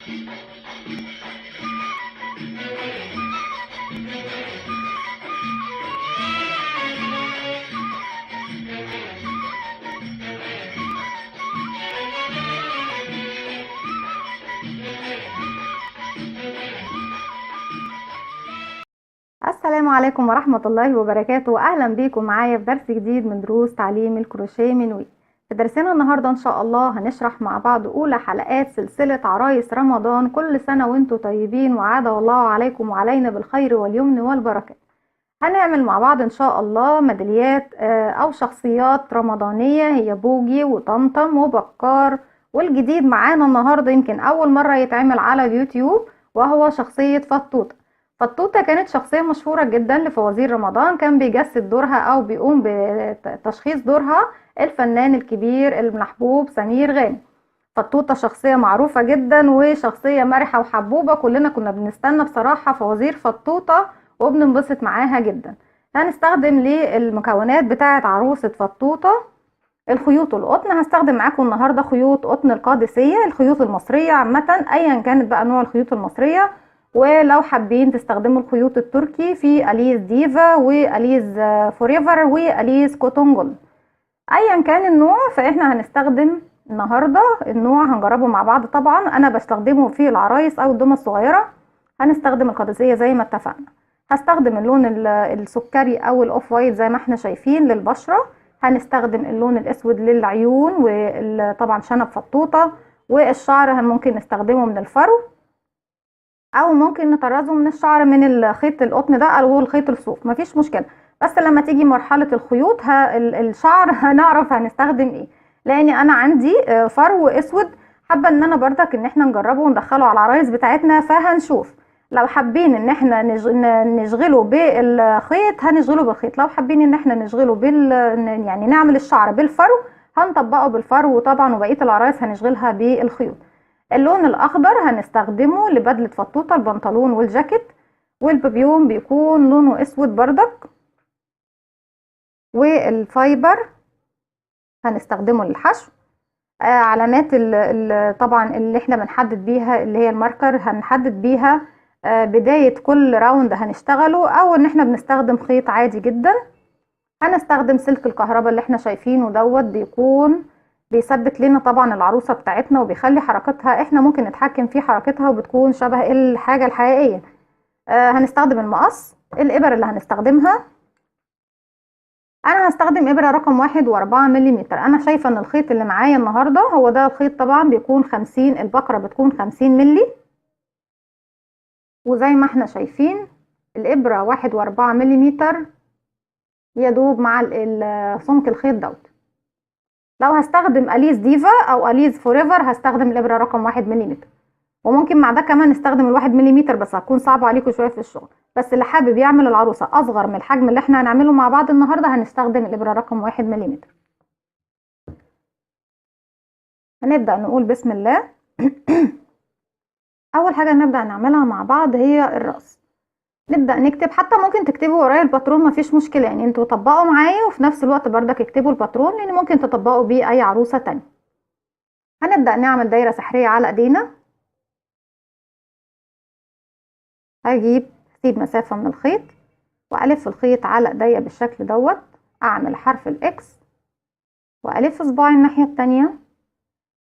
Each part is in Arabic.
السلام عليكم ورحمة الله وبركاته، وأهلا بيكم معايا في درس جديد من دروس تعليم الكروشيه من وي. في درسنا النهاردة إن شاء الله هنشرح مع بعض أولى حلقات سلسلة عرايس رمضان. كل سنة وانتم طيبين وعاد الله عليكم وعلينا بالخير واليمن والبركة. هنعمل مع بعض إن شاء الله ميداليات أو شخصيات رمضانية، هي بوجي وطمطم وبكار. والجديد معانا النهاردة يمكن أول مرة يتعمل على اليوتيوب، وهو شخصية فطوطة. فطوطة كانت شخصية مشهورة جدا لفوازير رمضان، كان بيجسد دورها أو بيقوم بتشخيص دورها الفنان الكبير المحبوب سمير غانم. فطوطة شخصية معروفة جدا وشخصية مرحة وحبوبة، كلنا كنا بنستنى بصراحة فوازير فطوطة وبننبسط معاها جدا. هنستخدم للمكونات بتاعة عروسة فطوطة الخيوط والقطن. هستخدم معاكم النهاردة خيوط قطن القادسية، الخيوط المصرية عامة أيا كانت بقى نوع الخيوط المصرية، ولو حابين تستخدموا الخيوط التركي في أليز ديفا وأليز فوريفر وأليز كوتون جولد. ايا كان النوع فاحنا هنستخدم النهارده النوع هنجربه مع بعض. طبعا انا بستخدمه في العرايس او الدمى الصغيره. هنستخدم القادسيه زي ما اتفقنا. هستخدم اللون السكري او الاوف وايت زي ما احنا شايفين للبشره. هنستخدم اللون الاسود للعيون، وطبعا شنب فطوطه. والشعر ممكن نستخدمه من الفرو، او ممكن نطرزه من الشعر من الخيط القطن ده او الخيط الصوف، مفيش مشكله. بس لما تيجي مرحله الخيوط الشعر هنعرف هنستخدم ايه، لان انا عندي فرو اسود. حابه ان انا برضك ان احنا نجربه وندخله على العرايس بتاعتنا، فهنشوف. لو حابين ان احنا نشغله بالخيط هنشغله بالخيط، لو حابين ان احنا نشغله يعني نعمل الشعر بالفرو هنطبقه بالفرو طبعا، وبقيه العرايس هنشغلها بالخيوط. اللون الاخضر هنستخدمه لبدلة فطوطة البنطلون والجاكيت، والبيبيون بيكون لونه اسود بردك. والفايبر هنستخدمه للحشو. علامات طبعا اللي احنا بنحدد بيها اللي هي الماركر، هنحدد بيها بداية كل راوند هنشتغله، او ان احنا بنستخدم خيط عادي جدا. هنستخدم سلك الكهرباء اللي احنا شايفينه دوت، بيكون بيثبت لنا طبعا العروسة بتاعتنا وبيخلي حركتها احنا ممكن نتحكم في حركتها وبتكون شبه الحاجة الحقيقية. هنستخدم المقص. الابر اللي هنستخدمها انا هستخدم ابرة رقم 1.4 ملم. انا شايفة ان الخيط اللي معايا النهاردة هو ده الخيط، طبعا بيكون 50، البقرة بتكون 50 ملي. وزي ما احنا شايفين الابرة 1.4 ملم يدوب مع سمك الخيط دوت. لو هستخدم أليز ديفا او أليز فوريفر هستخدم الابرة رقم 1 ملم، وممكن مع ده كمان نستخدم ال1 ملم، بس هتكون صعبة عليكم شوية في الشغل. بس اللي حابب يعمل العروسة اصغر من الحجم اللي احنا هنعمله مع بعض النهاردة هنستخدم الابرة رقم 1 ملم. هنبدأ نقول بسم الله. اول حاجة نبدأ نعملها مع بعض هي الرأس. نبدأ نكتب، حتى ممكن تكتبوا ورايا الباترون مفيش مشكلة، يعني انتوا طبقوا معايا وفي نفس الوقت بردك اكتبوا الباترون، لان ممكن تطبقوا بيه اي عروسة تانية. هنبدأ نعمل دايرة سحرية على ايدينا. اسيب مسافة من الخيط والف الخيط على ايديا بالشكل دوت، اعمل حرف الاكس والف صباعي الناحية التانية.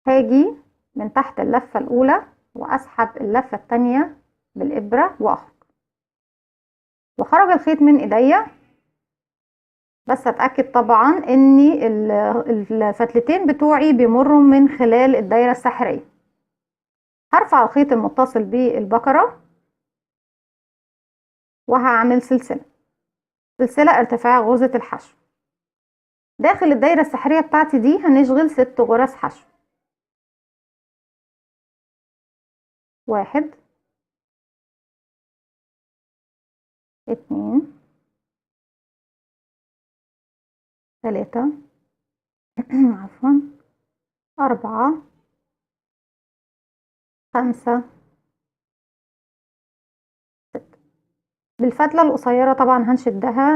هاجي من تحت اللفة الاولى واسحب اللفة التانية بالابرة واخرج، وخرج الخيط من ايديا. بس اتاكد طبعا ان الفتلتين بتوعي بيمروا من خلال الدايرة السحرية. هرفع الخيط المتصل بالبقرة وهعمل سلسلة ارتفاع غرزة الحشو. داخل الدايرة السحرية بتاعتي دي هنشغل 6 غرز حشو. 1 2 3 عفوا 4 5 6. بالفتلة القصيرة طبعا هنشدها،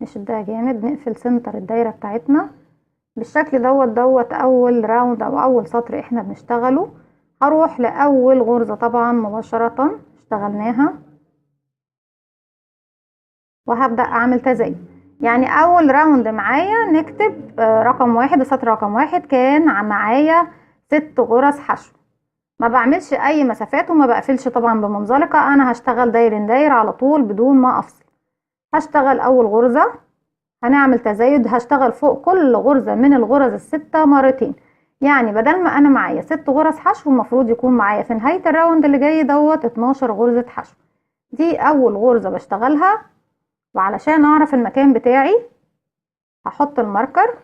نشدها جامد، نقفل سنتر الدايرة بتاعتنا بالشكل دوت. اول راوند او اول سطر احنا بنشتغله هروح لأول غرزة طبعا مباشرة اشتغلناها، وهبدأ أعمل تزايد. يعني أول راوند معايا نكتب رقم واحد، السطر رقم واحد كان معايا 6 غرز حشو. ما بعملش أي مسافات وما بقفلش طبعا بمنزلقة، أنا هشتغل داير داير على طول بدون ما أفصل. هشتغل أول غرزة، هنعمل تزايد، هشتغل فوق كل غرزة من الغرز الستة مرتين. يعني بدل ما انا معايا 6 غرز حشو، المفروض يكون معايا في نهاية الراوند اللي جاي دوت 12 غرزة حشو. دي اول غرزة بشتغلها. وعلشان اعرف المكان بتاعي هحط الماركر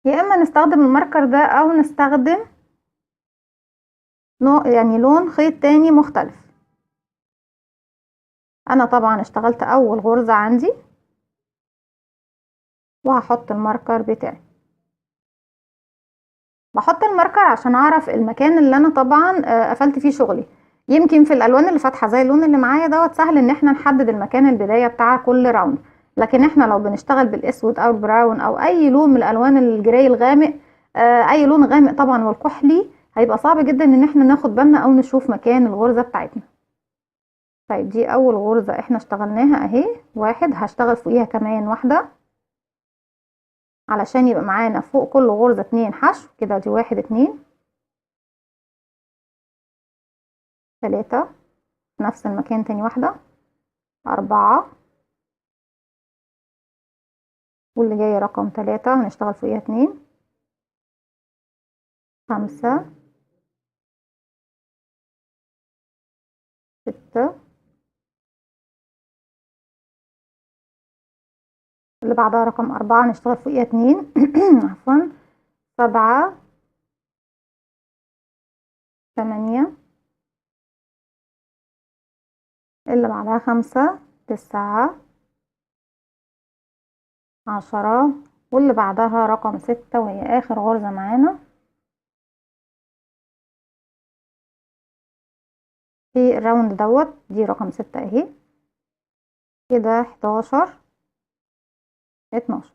يا اما نستخدم الماركر ده او نستخدم يعني لون خيط تاني مختلف. انا طبعا اشتغلت اول غرزة عندي وهحط الماركر بتاعي. بحط الماركر عشان اعرف المكان اللي انا طبعا قفلت فيه شغلي. يمكن في الالوان اللي فاتحه زي اللون اللي معايا دوت سهل ان احنا نحدد المكان البدايه بتاع كل راوند، لكن احنا لو بنشتغل بالاسود او البراون او اي لون من الالوان الجراي الغامق، اي لون غامق طبعا والكحلي، هيبقى صعب جدا ان احنا ناخد بالنا او نشوف مكان الغرزه بتاعتنا. طيب دي اول غرزه احنا اشتغلناها اهي، واحد. هشتغل فوقيها كمان واحده علشان يبقى معانا فوق كل غرزه 2 حشو كده. دي 1 2 3 في نفس المكان، تاني واحدة 4، واللي جاي رقم 3 هنشتغل فوقيها 2 5 6، اللي بعدها رقم 4 هنشتغل فوقيها 2 عفوا 7 8، اللي بعدها 5 9 10، واللي بعدها رقم 6 وهي آخر غرزة معانا في الراوند دوت. دي رقم 6 اهي كده 11 12.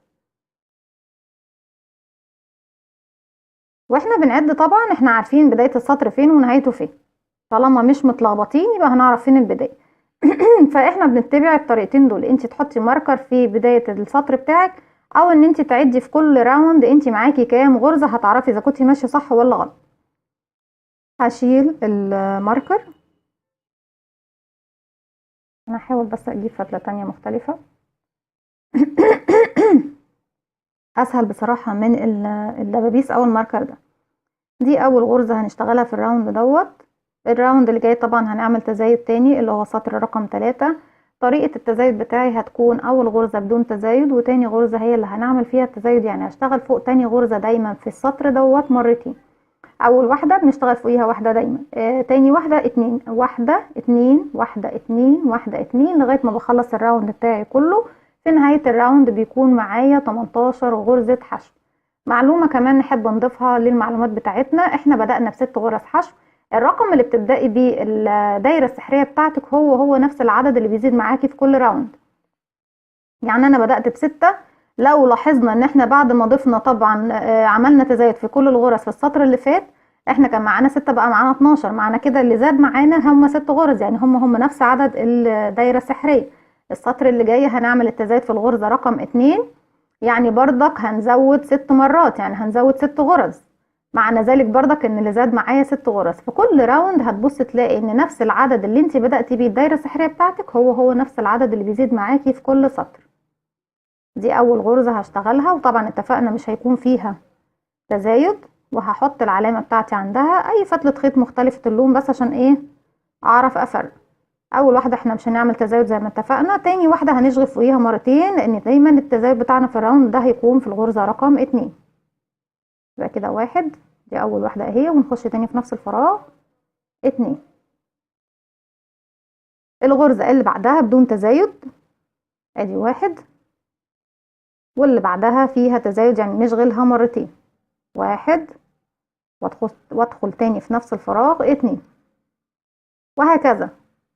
واحنا بنعد طبعا احنا عارفين بداية السطر فين ونهايته فين، طالما مش متلخبطين يبقى هنعرف فين البداية. فاحنا بنتبع الطريقتين دول، انت تحطي ماركر في بداية السطر بتاعك، او ان انت تعدي في كل راوند انت معاكي كام غرزة، هتعرفي اذا كنتي ماشية صح ولا غلط. هشيل الماركر، انا هحاول بس اجيب فتلة تانية مختلفة اسهل بصراحة من الدبابيس او الماركر ده. دي اول غرزة هنشتغلها في الراوند دوت. الراوند اللي جاي طبعا هنعمل تزايد تاني اللي هو سطر رقم 3. طريقة التزايد بتاعي هتكون اول غرزة بدون تزايد، وتاني غرزة هي اللي هنعمل فيها التزايد. يعني هشتغل فوق تاني غرزة دايما في السطر دوت مرتين. اول واحدة بنشتغل فوقيها واحدة دايما، تاني واحدة 2 1 2 1 2 1 2 لغاية ما بخلص الراوند بتاعي كله. في نهاية الراوند بيكون معايا 18 غرزة حشو. معلومة كمان نحب نضيفها للمعلومات بتاعتنا، احنا بدأنا ب6 غرز حشو. الرقم اللي بتبدأي بيه الدايرة السحرية بتاعتك هو نفس العدد اللي بيزيد معاكي في كل راوند. يعني انا بدأت ب6، لو لاحظنا ان احنا بعد ما ضفنا طبعا عملنا تزايد في كل الغرز في السطر اللي فات، احنا كان معانا 6 بقى معانا 12، معنى كده اللي زاد معانا هم 6 غرز، يعني هم نفس عدد الدايرة السحرية. السطر اللي جاي هنعمل التزايد في الغرزة رقم 2، يعني بردك هنزود 6 مرات، يعني هنزود 6 غرز. معنى ذلك بردك ان اللي زاد معايا 6 غرز. في كل راوند هتبص تلاقي ان نفس العدد اللي انت بدأتي بيه الدايرة السحرية بتاعتك هو نفس العدد اللي بيزيد معاكي في كل سطر. دي اول غرزة هشتغلها، وطبعا اتفقنا مش هيكون فيها تزايد، وهحط العلامة بتاعتي عندها اي فتلة خيط مختلفة اللون بس عشان ايه اعرف افرق. اول واحدة احنا مش هنعمل تزايد زي ما اتفقنا، تاني واحدة هنشغل فوقيها مرتين لان دايما التزايد بتاعنا في الراوند ده هيكون في الغرزة رقم 2. يبقى كده 1، دي اول واحدة اهي، ونخش تاني في نفس الفراغ 2. الغرزة اللي بعدها بدون تزايد، ادي 1، واللي بعدها فيها تزايد يعني نشغلها مرتين 1، وادخل تاني في نفس الفراغ 2، وهكذا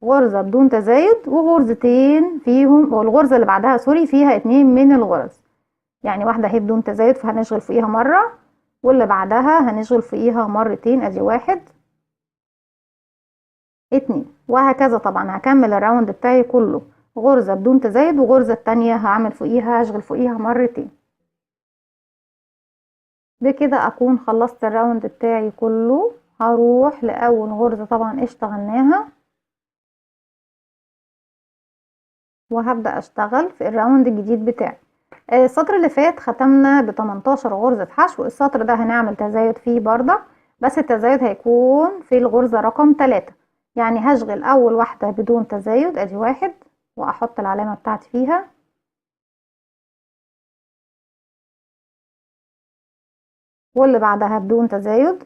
غرزة بدون تزايد وغرزتين فيهم، والغرزة اللي بعدها سوري فيها 2 من الغرز. يعني واحدة اهي بدون تزايد فهنشغل فوقيها مرة، واللي بعدها هنشغل فوقيها مرتين، ادي 1 2، وهكذا. طبعا هكمل الراوند بتاعي كله غرزة بدون تزايد، وغرزة التانية هعمل فوقيها، هشغل فوقيها مرتين. بكده اكون خلصت الراوند بتاعي كله. هروح لاول غرزة طبعا اشتغلناها، وهبدأ اشتغل في الراوند الجديد بتاعي. السطر اللي فات ختمنا ب 18 غرزة حشو، السطر ده هنعمل تزايد فيه برضه، بس التزايد هيكون في الغرزة رقم 3. يعني هشغل اول واحدة بدون تزايد، ادي 1 واحط العلامة بتاعتي فيها، واللي بعدها بدون تزايد،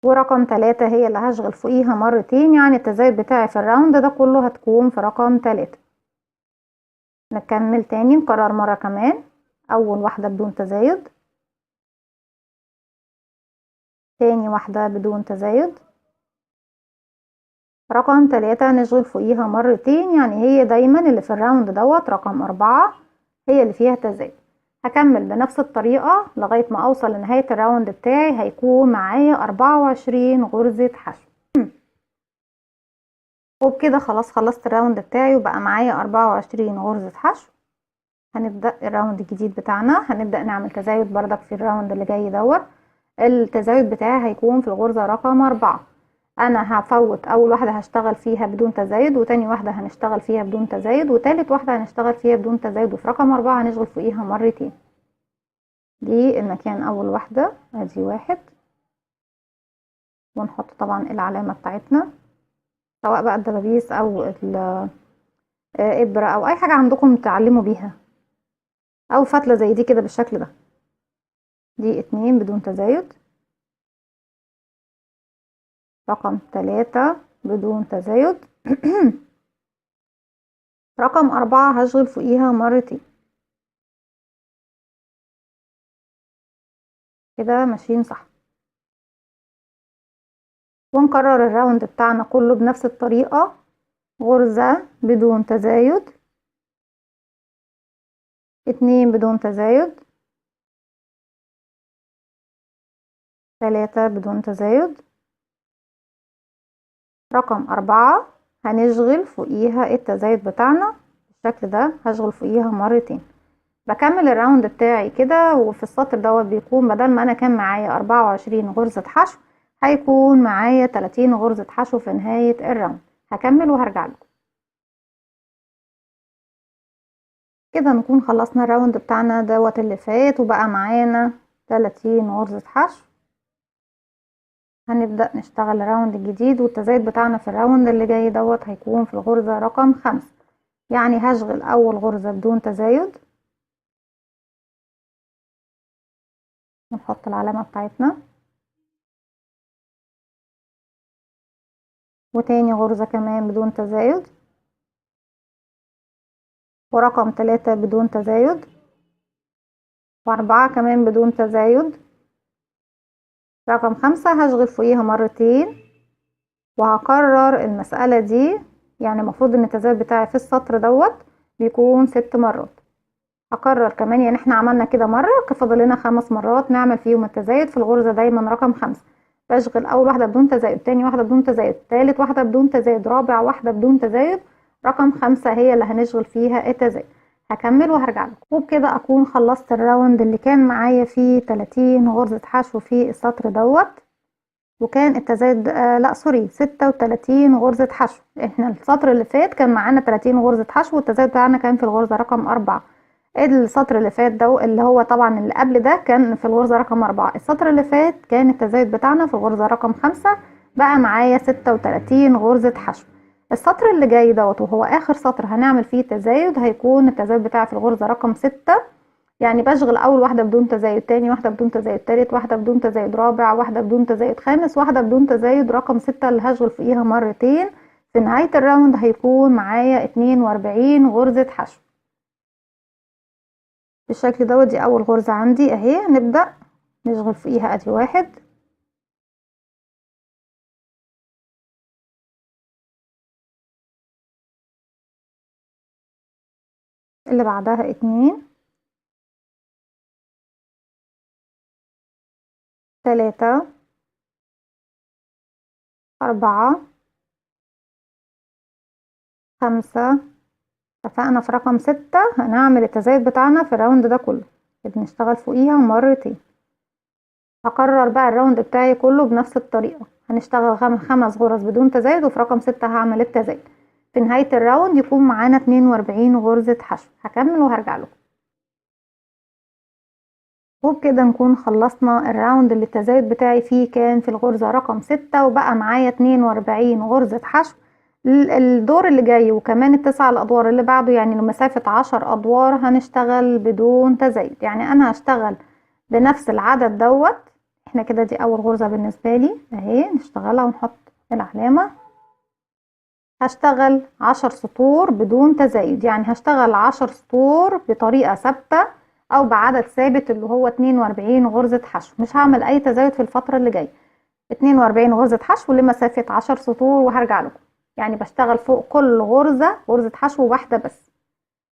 ورقم 3 هي اللي هشغل فوقيها مرتين. يعني التزايد بتاعي في الراوند ده كله هتكون في رقم 3. نكمل تاني، نكرر مرة كمان. اول واحدة بدون تزايد، تاني واحدة بدون تزايد، رقم 3 نشغل فوقيها مرتين. يعني هي دايما اللي في الراوند دوت رقم 4 هي اللي فيها تزايد. هكمل بنفس الطريقة لغاية ما اوصل لنهاية الراوند بتاعي، هيكون معايا 24 غرزة حشو. وبكده خلاص خلصت الراوند بتاعي وبقى معايا 24 غرزة حشو. هنبدأ الراوند الجديد بتاعنا، هنبدأ نعمل تزايد بردك في الراوند اللي جاي دوت. التزايد بتاعي هيكون في الغرزة رقم 4. انا هفوت اول واحدة هشتغل فيها بدون تزايد، وتاني واحدة هنشتغل فيها بدون تزايد، وتالت واحدة هنشتغل فيها بدون تزايد، وفي رقم 4 هنشغل فوقيها مرتين. دي المكان اول واحدة، ادي 1، ونحط طبعا العلامة بتاعتنا، سواء بقى الدبابيس او الابرة او اي حاجة عندكم تعلموا بيها، او فتلة زي دي كده بالشكل ده. دي 2 بدون تزايد، رقم 3 بدون تزايد رقم 4 هشغل فوقيها مرتين. كده ماشيين صح. ونكرر الراوند بتاعنا كله بنفس الطريقة، غرزة بدون تزايد، 2 بدون تزايد، 3 بدون تزايد، رقم 4 هنشغل فوقيها التزايد بتاعنا بالشكل ده، هشغل فوقيها مرتين. بكمل الراوند بتاعي كده، وفي السطر دوت بيكون بدل ما انا كان معايا 24 غرزة حشو، هيكون معايا 30 غرزة حشو في نهاية الراوند. هكمل وهرجع لكم. كده نكون خلصنا الراوند بتاعنا دوت اللي فات، وبقى معانا 30 غرزة حشو. هنبدأ نشتغل الراوند الجديد، والتزايد بتاعنا في الراوند اللي جاي دوت هيكون في الغرزة رقم 5. يعني هشغل اول غرزة بدون تزايد، نحط العلامة بتاعتنا، وتاني غرزة كمان بدون تزايد، ورقم 3 بدون تزايد، و4 كمان بدون تزايد، رقم 5 هشغل فوقيها مرتين. وهكرر المسألة دي، يعني المفروض ان التزايد بتاعي في السطر دوت بيكون 6 مرات. هكرر كمان، يعني احنا عملنا كده مرة، فاضل لنا 5 مرات نعمل فيهم التزايد في الغرزة دايما رقم 5. بشغل اول واحدة بدون تزايد، تاني واحدة بدون تزايد، تالت واحدة بدون تزايد، رابع واحدة بدون تزايد، رقم 5 هي اللي هنشغل فيها التزايد. هكمل وهرجع لكم. وبكده اكون خلصت الراوند اللي كان معايا فيه 30 غرزة حشو في السطر دوت، وكان التزايد لا سوري 36 غرزة حشو. احنا السطر اللي فات كان معانا 30 غرزة حشو، والتزايد بتاعنا كان في الغرزة رقم 4. السطر اللي فات ده اللي هو طبعا اللي قبل ده كان في الغرزة رقم 4. السطر اللي فات كان التزايد بتاعنا في الغرزة رقم 5، بقى معايا 36 غرزة حشو. السطر اللي جاي دوت وهو اخر سطر هنعمل فيه تزايد، هيكون التزايد بتاعي في الغرزة رقم 6. يعني بشغل اول واحدة بدون تزايد، تاني واحدة بدون تزايد، تالت واحدة بدون تزايد، رابع واحدة بدون تزايد، خامس واحدة بدون تزايد، رقم 6 اللي هشغل فوقيها مرتين. في نهاية الراوند هيكون معايا 42 غرزة حشو بالشكل دوت. دي اول غرزة عندي اهي، نبدأ نشغل فوقيها ادي 1، اللي بعدها 2 3 4 5. اتفقنا في رقم 6 هنعمل التزايد بتاعنا في الراوند ده كله، بنشتغل فوقيها مرتين. هكرر بقى الراوند بتاعي كله بنفس الطريقة، هنشتغل 5 غرز بدون تزايد، وفي رقم 6 هعمل التزايد. في نهاية الراوند يكون معانا 42 غرزة حشو. هكمل وهرجع لكم. وبكده نكون خلصنا الراوند اللي التزايد بتاعي فيه كان في الغرزة رقم 6، وبقى معايا 42 غرزة حشو. الدور اللي جاي وكمان التسع الأدوار اللي بعده، يعني لمسافة 10 أدوار هنشتغل بدون تزايد. يعني أنا هشتغل بنفس العدد دوت. احنا كده دي أول غرزة بالنسبة لي اهي، نشتغلها ونحط العلامة. هشتغل 10 سطور بدون تزايد، يعني هشتغل 10 سطور بطريقة ثابتة او بعدد ثابت اللي هو 42 غرزة حشو. مش هعمل اي تزايد في الفترة اللي جاية. 42 غرزة حشو لمسافة 10 سطور وهرجع لكم. يعني بشتغل فوق كل غرزة حشو واحدة بس.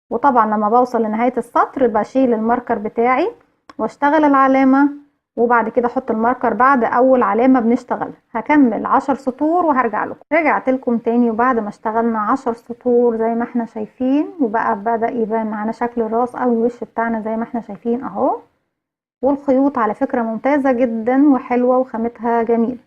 وطبعا لما بوصل لنهاية السطر بشيل الماركر بتاعي واشتغل العلامة، وبعد كده احط الماركر بعد اول علامة بنشتغلها. هكمل 10 سطور وهرجع لكم. رجعت لكم تاني، وبعد ما اشتغلنا 10 سطور زي ما احنا شايفين، وبقى بدأ يبان معانا شكل الراس او الوش بتاعنا زي ما احنا شايفين اهو. والخيوط على فكرة ممتازة جدا وحلوة وخامتها جميل.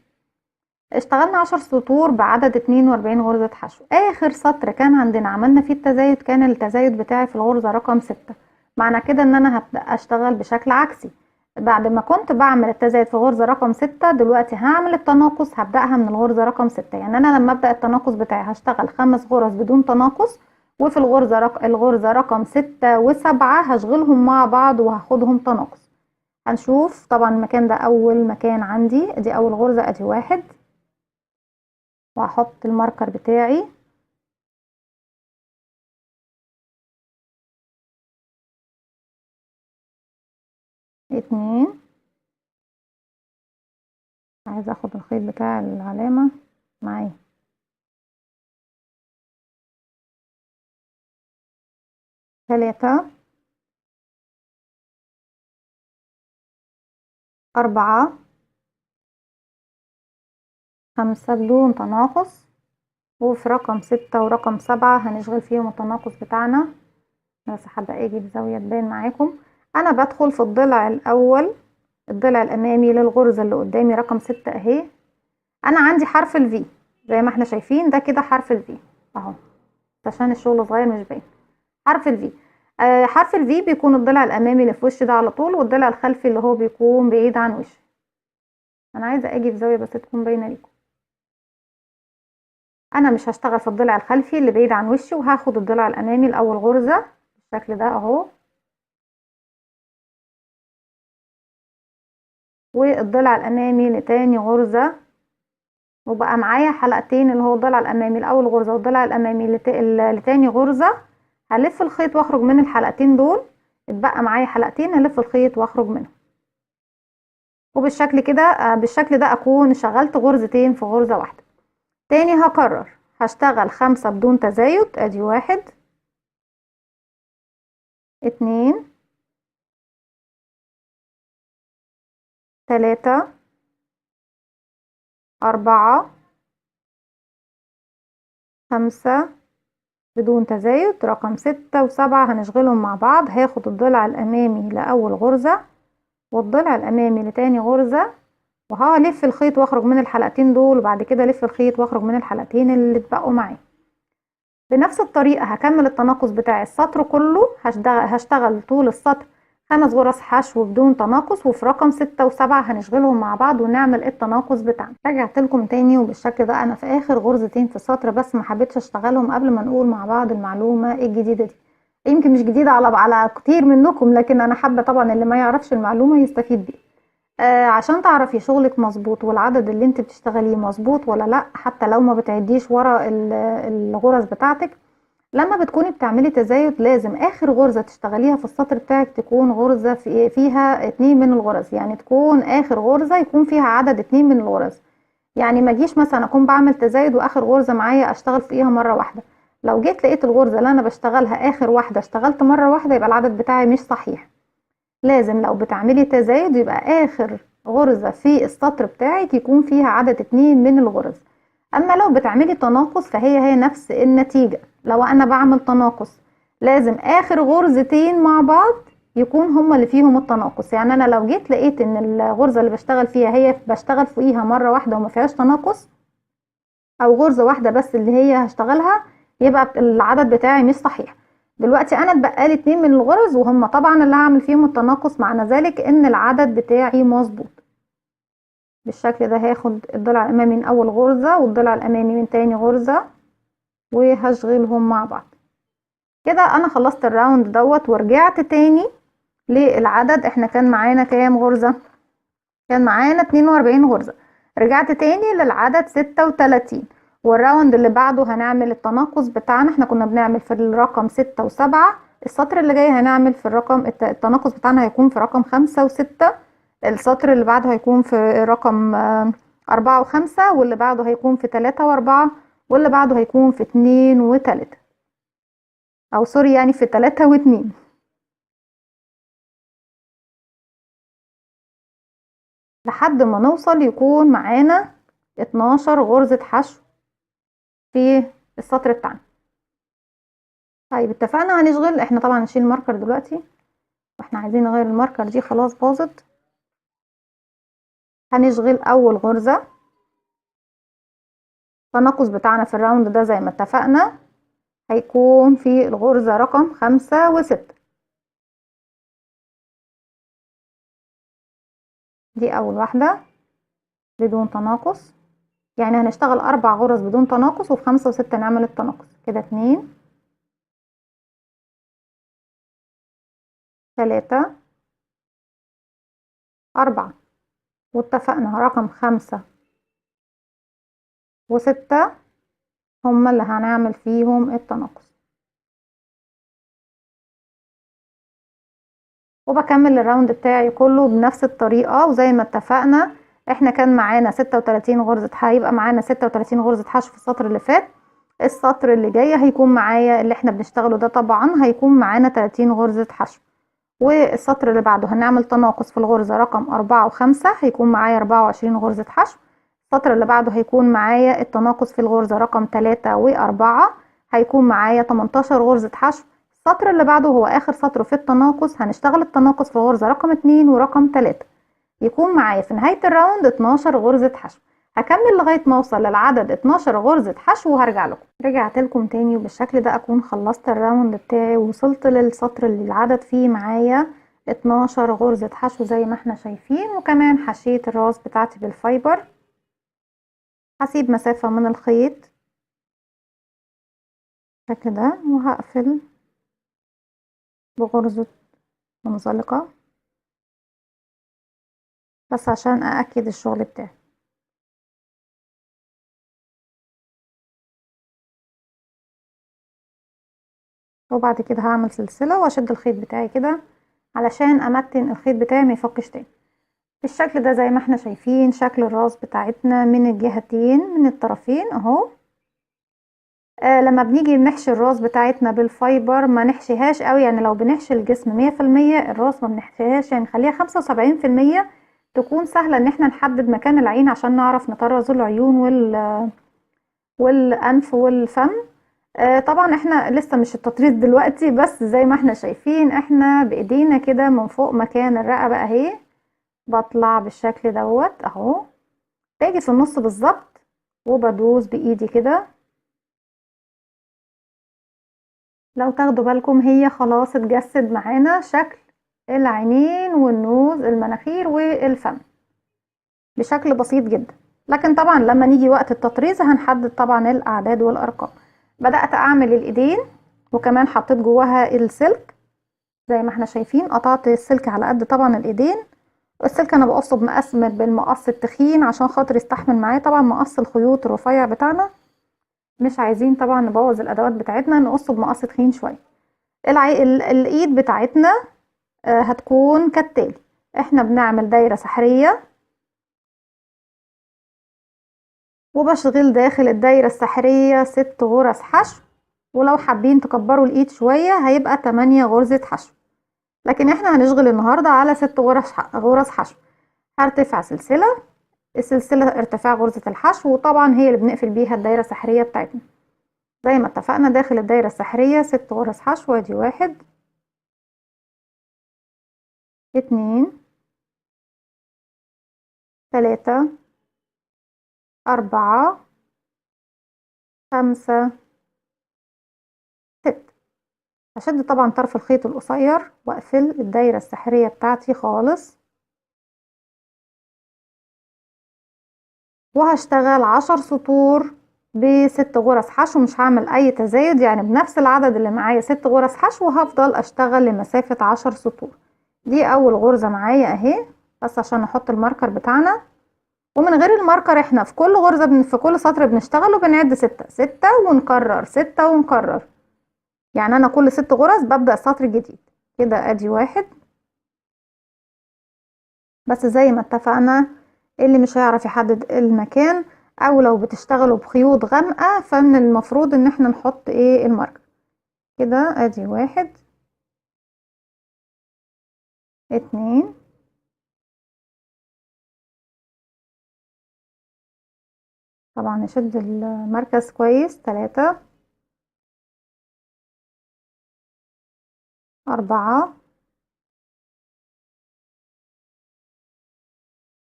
اشتغلنا 10 سطور بعدد 42 غرزة حشو. اخر سطر كان عندنا عملنا فيه التزايد، كان التزايد بتاعي في الغرزة رقم 6. معنى كده ان انا هبدأ اشتغل بشكل عكسي. بعد ما كنت بعمل التزايد في غرزة رقم 6، دلوقتي هعمل التناقص، هبدأها من الغرزة رقم 6. يعني انا لما ابدأ التناقص بتاعي هشتغل 5 غرز بدون تناقص، وفي الغرزة رقم 6 و7 هشغلهم مع بعض وهاخدهم تناقص. هنشوف. طبعا المكان ده اول مكان عندي، ادي اول غرزة، ادي 1 وهحط الماركر بتاعي. 2. عايزة اخد الخيط بتاع العلامة معايا. 3 4 5 بدون تناقص. وفي رقم 6 ورقم 7 هنشغل فيهم التناقص بتاعنا. بس حابة اجي بزاوية تبان معاكم. انا بدخل في الضلع الاول، الضلع الامامي للغرزة اللي قدامي رقم 6 اهي. انا عندي حرف الفي زي ما احنا شايفين، ده كده حرف الفي اهو، عشان الشغل صغير مش باين. حرف الفي. حرف الفي بيكون الضلع الامامي اللي في وشي ده على طول، والضلع الخلفي اللي هو بيكون بعيد عن وشي. انا عايزه اجي في زاويه بس تكون باينه ليكم. انا مش هشتغل في الضلع الخلفي اللي بعيد عن وشي، وهاخد الضلع الامامي لاول غرزه بالشكل ده اهو، والضلع الامامي لتاني غرزه. وبقى معايا حلقتين اللي هو الضلع الامامي لاول غرزه والضلع الامامي لتاني غرزه. هلف الخيط واخرج من الحلقتين دول. اتبقى معايا حلقتين، هلف الخيط واخرج منهم. وبالشكل كده بالشكل ده اكون شغلت غرزتين في غرزة واحدة. تاني هكرر، هشتغل 5 بدون تزايد، ادي 1 2 3 4 5 بدون تزايد. رقم 6 و7 هنشغلهم مع بعض. هاخد الضلع الامامي لاول غرزة والضلع الامامي لتاني غرزة، وهلف الخيط واخرج من الحلقتين دول، وبعد كده الف الخيط واخرج من الحلقتين اللي اتبقوا معايا. بنفس الطريقة هكمل التناقص بتاع السطر كله. هشتغل طول السطر 5 غرز حشو بدون تناقص، وفي رقم 6 و7 هنشغلهم مع بعض ونعمل التناقص بتاعنا. رجعت لكم تاني، وبالشكل ده انا في اخر غرزتين في السطر بس ما حبيتش اشتغلهم قبل ما نقول مع بعض المعلومة الجديدة دي. يمكن مش جديدة على كتير منكم، لكن انا حابة طبعا اللي ما يعرفش المعلومة يستفيد بيها. عشان تعرفي شغلك مظبوط والعدد اللي انت بتشتغليه مظبوط ولا لا، حتى لو ما بتعديش ورا الغرز بتاعتك، لما بتكوني بتعملي تزايد لازم اخر غرزة تشتغليها في السطر بتاعك تكون غرزة فيها 2 من الغرز. يعني تكون اخر غرزة يكون فيها عدد 2 من الغرز. يعني ما اجيش مثلا اكون بعمل تزايد واخر غرزة معايا اشتغل فيها مرة واحدة. لو جيت لقيت الغرزة اللي انا بشتغلها اخر واحدة اشتغلت مرة واحدة يبقى العدد بتاعي مش صحيح. لازم لو بتعملي تزايد يبقى اخر غرزة في السطر بتاعك يكون فيها عدد 2 من الغرز. اما لو بتعملي تناقص فهي نفس النتيجة. لو انا بعمل تناقص لازم اخر غرزتين مع بعض يكون هما اللي فيهم التناقص. يعني انا لو جيت لقيت ان الغرزة اللي بشتغل فيها هي بشتغل فوقيها مرة واحدة وما فيهاش تناقص، او غرزة واحدة بس اللي هي هشتغلها، يبقى العدد بتاعي مش صحيح. دلوقتي انا اتبقالي 2 من الغرز وهم طبعا اللي هعمل فيهم التناقص، معنى ذلك ان العدد بتاعي مظبوط. بالشكل ده هاخد الضلع الامامي من اول غرزة والضلع الامامي من تاني غرزة وهشغلهم مع بعض. كده انا خلصت الراوند دوت ورجعت تاني للعدد. احنا كان معانا كام غرزة؟ كان معانا 42 غرزة. رجعت تاني للعدد 36، والراوند اللي بعده هنعمل التناقص بتاعنا. احنا كنا بنعمل في الرقم 6 و7، السطر اللي جاي هنعمل في الرقم التناقص بتاعنا هيكون في رقم 5 و6، السطر اللي بعده هيكون في رقم 4 و5، واللي بعده هيكون في 3 و4، واللي بعده هيكون في 2 و3، او سوري يعني في 3 و2. لحد ما نوصل يكون معانا 12 غرزة حشو في السطر بتاعنا. طيب اتفقنا هنشغل. احنا طبعا نشيل الماركر دلوقتي واحنا عايزين نغير الماركر، دي خلاص باظت. هنشغل اول غرزة. التناقص بتاعنا في الراوند ده زي ما اتفقنا هيكون في الغرزة رقم 5 و6. دي اول واحدة بدون تناقص، يعني هنشتغل 4 غرز بدون تناقص وفي 5 و6 نعمل التناقص. كده 2 3 4، واتفقنا رقم 5 و6 هما اللي هنعمل فيهم التناقص. وبكمل الراوند بتاعي كله بنفس الطريقة. وزي ما اتفقنا احنا كان معانا 36 غرزة، هيبقى معانا 36 غرزة حشو في السطر اللي فات. السطر اللي جاي هيكون معايا اللي احنا بنشتغله ده طبعا هيكون معانا 30 غرزة حشو. والسطر اللي بعده هنعمل تناقص في الغرزة رقم 4 و5 هيكون معايا 24 غرزة حشو. السطر اللي بعده هيكون معايا التناقص في الغرزة رقم 3 و4 هيكون معايا 18 غرزة حشو. السطر اللي بعده هو اخر سطر في التناقص، هنشتغل التناقص في الغرزة رقم 2 ورقم 3، يكون معايا في نهاية الراوند 12 غرزة حشو. هكمل لغاية ما اوصل للعدد 12 غرزة حشو وهرجع لكم. رجعت لكم تاني وبالشكل ده اكون خلصت الراوند بتاعي ووصلت للسطر اللي العدد فيه معايا 12 غرزة حشو زي ما احنا شايفين. وكمان حشيت الراس بتاعتي بالفايبر. هسيب مسافة من الخيط بالشكل ده وهقفل بغرزة منزلقة بس عشان أأكد الشغل بتاعي. وبعد كده هعمل سلسلة واشد الخيط بتاعي كده علشان امتن الخيط بتاعي ما يفكش تاني. بالشكل ده زي ما احنا شايفين شكل الراس بتاعتنا من الجهتين من الطرفين اهو. لما بنيجي نحشي الراس بتاعتنا بالفايبر ما نحشيهاش قوي، يعني لو بنحشي الجسم 100% الراس ما بنحشيهاش، يعني خليها 75% تكون سهلة ان احنا نحدد مكان العين عشان نعرف نطرز العيون والانف والفم. طبعا احنا لسه مش التطريز دلوقتي، بس زي ما احنا شايفين احنا بايدينا كده من فوق مكان الرقبة اهي بطلع بالشكل دوت اهو، باجي في النص بالظبط وبدوس بايدي كده. لو تاخدوا بالكم هي خلاص اتجسد معانا شكل العينين والنوز المناخير والفم بشكل بسيط جدا. لكن طبعا لما نيجي وقت التطريز هنحدد طبعا الاعداد والارقام. بدأت اعمل الايدين وكمان حطيت جواها السلك زي ما احنا شايفين. قطعت السلك على قد طبعا الايدين. السلك انا بقصه بمقاس بالمقص التخين عشان خاطر يستحمل معايا طبعا مقص الخيوط الرفيع بتاعنا. مش عايزين طبعا نبوظ الادوات بتاعتنا، نقصه بمقص تخين شويه. الايد بتاعتنا هتكون كالتالي. احنا بنعمل دايره سحريه وبشغل داخل الدايره السحريه 6 غرز حشو ولو حابين تكبروا الايد شوية هيبقى 8 غرزة حشو، لكن احنا هنشغل النهاردة على 6 غرز حشو. هرتفع السلسلة ارتفاع غرزة الحشو، وطبعا هي اللي بنقفل بيها الدايرة السحرية بتاعتنا. زي ما اتفقنا داخل الدايرة السحرية 6 غرز حشو. ادي 1 2 3 4 5 6. هشد طبعا طرف الخيط القصير واقفل الدايرة السحرية بتاعتي خالص، وهشتغل 10 سطور ب6 غرز حشو. مش هعمل اي تزايد، يعني بنفس العدد اللي معايا 6 غرز حشو وهفضل اشتغل لمسافة 10 سطور. دي اول غرزة معايا اهي، بس عشان نحط الماركر بتاعنا. ومن غير الماركر احنا في كل غرزة في كل سطر بنشتغل وبنعد 6 ونكرر 6 ونكرر، يعني انا كل 6 غرز ببدأ سطر جديد كده. ادي 1. بس زي ما اتفقنا اللي مش هيعرف يحدد المكان او لو بتشتغلوا بخيوط غامقة فمن المفروض ان احنا نحط ايه الماركر كده. ادي 1 2 طبعا نشد المركز كويس 3 4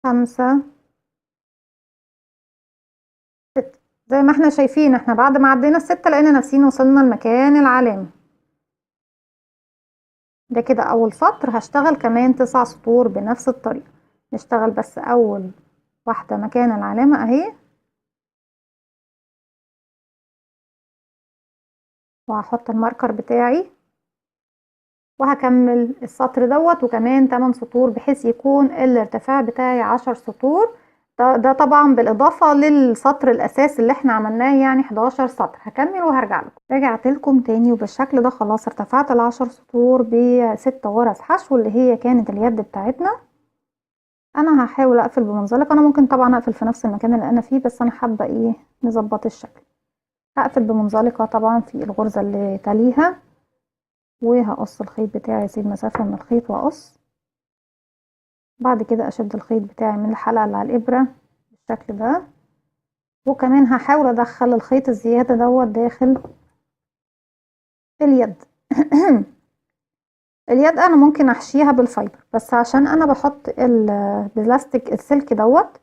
5 6. زي ما احنا شايفين احنا بعد ما عدينا الستة لقينا نفسينا وصلنا المكان العلامة ده. كده اول سطر. هشتغل كمان 9 سطور بنفس الطريقة. نشتغل بس اول واحدة مكان العلامة اهي، وهحط الماركر بتاعي وهكمل السطر دوت وكمان 8 سطور بحيث يكون الارتفاع بتاعي 10 سطور. ده طبعا بالاضافة للسطر الاساسي اللي احنا عملناه يعني 11 سطر. هكمل وهرجع لكم. رجعت لكم تاني وبالشكل ده خلاص ارتفعت ال10 سطور ب6 غرز حشو اللي هي كانت اليد بتاعتنا. انا هحاول اقفل بمنزلق، انا ممكن طبعا اقفل في نفس المكان اللي انا فيه بس انا حابة ايه نظبط الشكل. هقفل بمنزلقة طبعا في الغرزة اللي تليها، وهقص الخيط بتاعي، اسيب مسافة من الخيط واقص. بعد كده اشد الخيط بتاعي من الحلقة اللي على الابرة بالشكل ده، وكمان هحاول ادخل الخيط الزيادة دوت داخل اليد. اليد انا ممكن احشيها بالفايبر، بس عشان انا بحط البلاستيك السلك دوت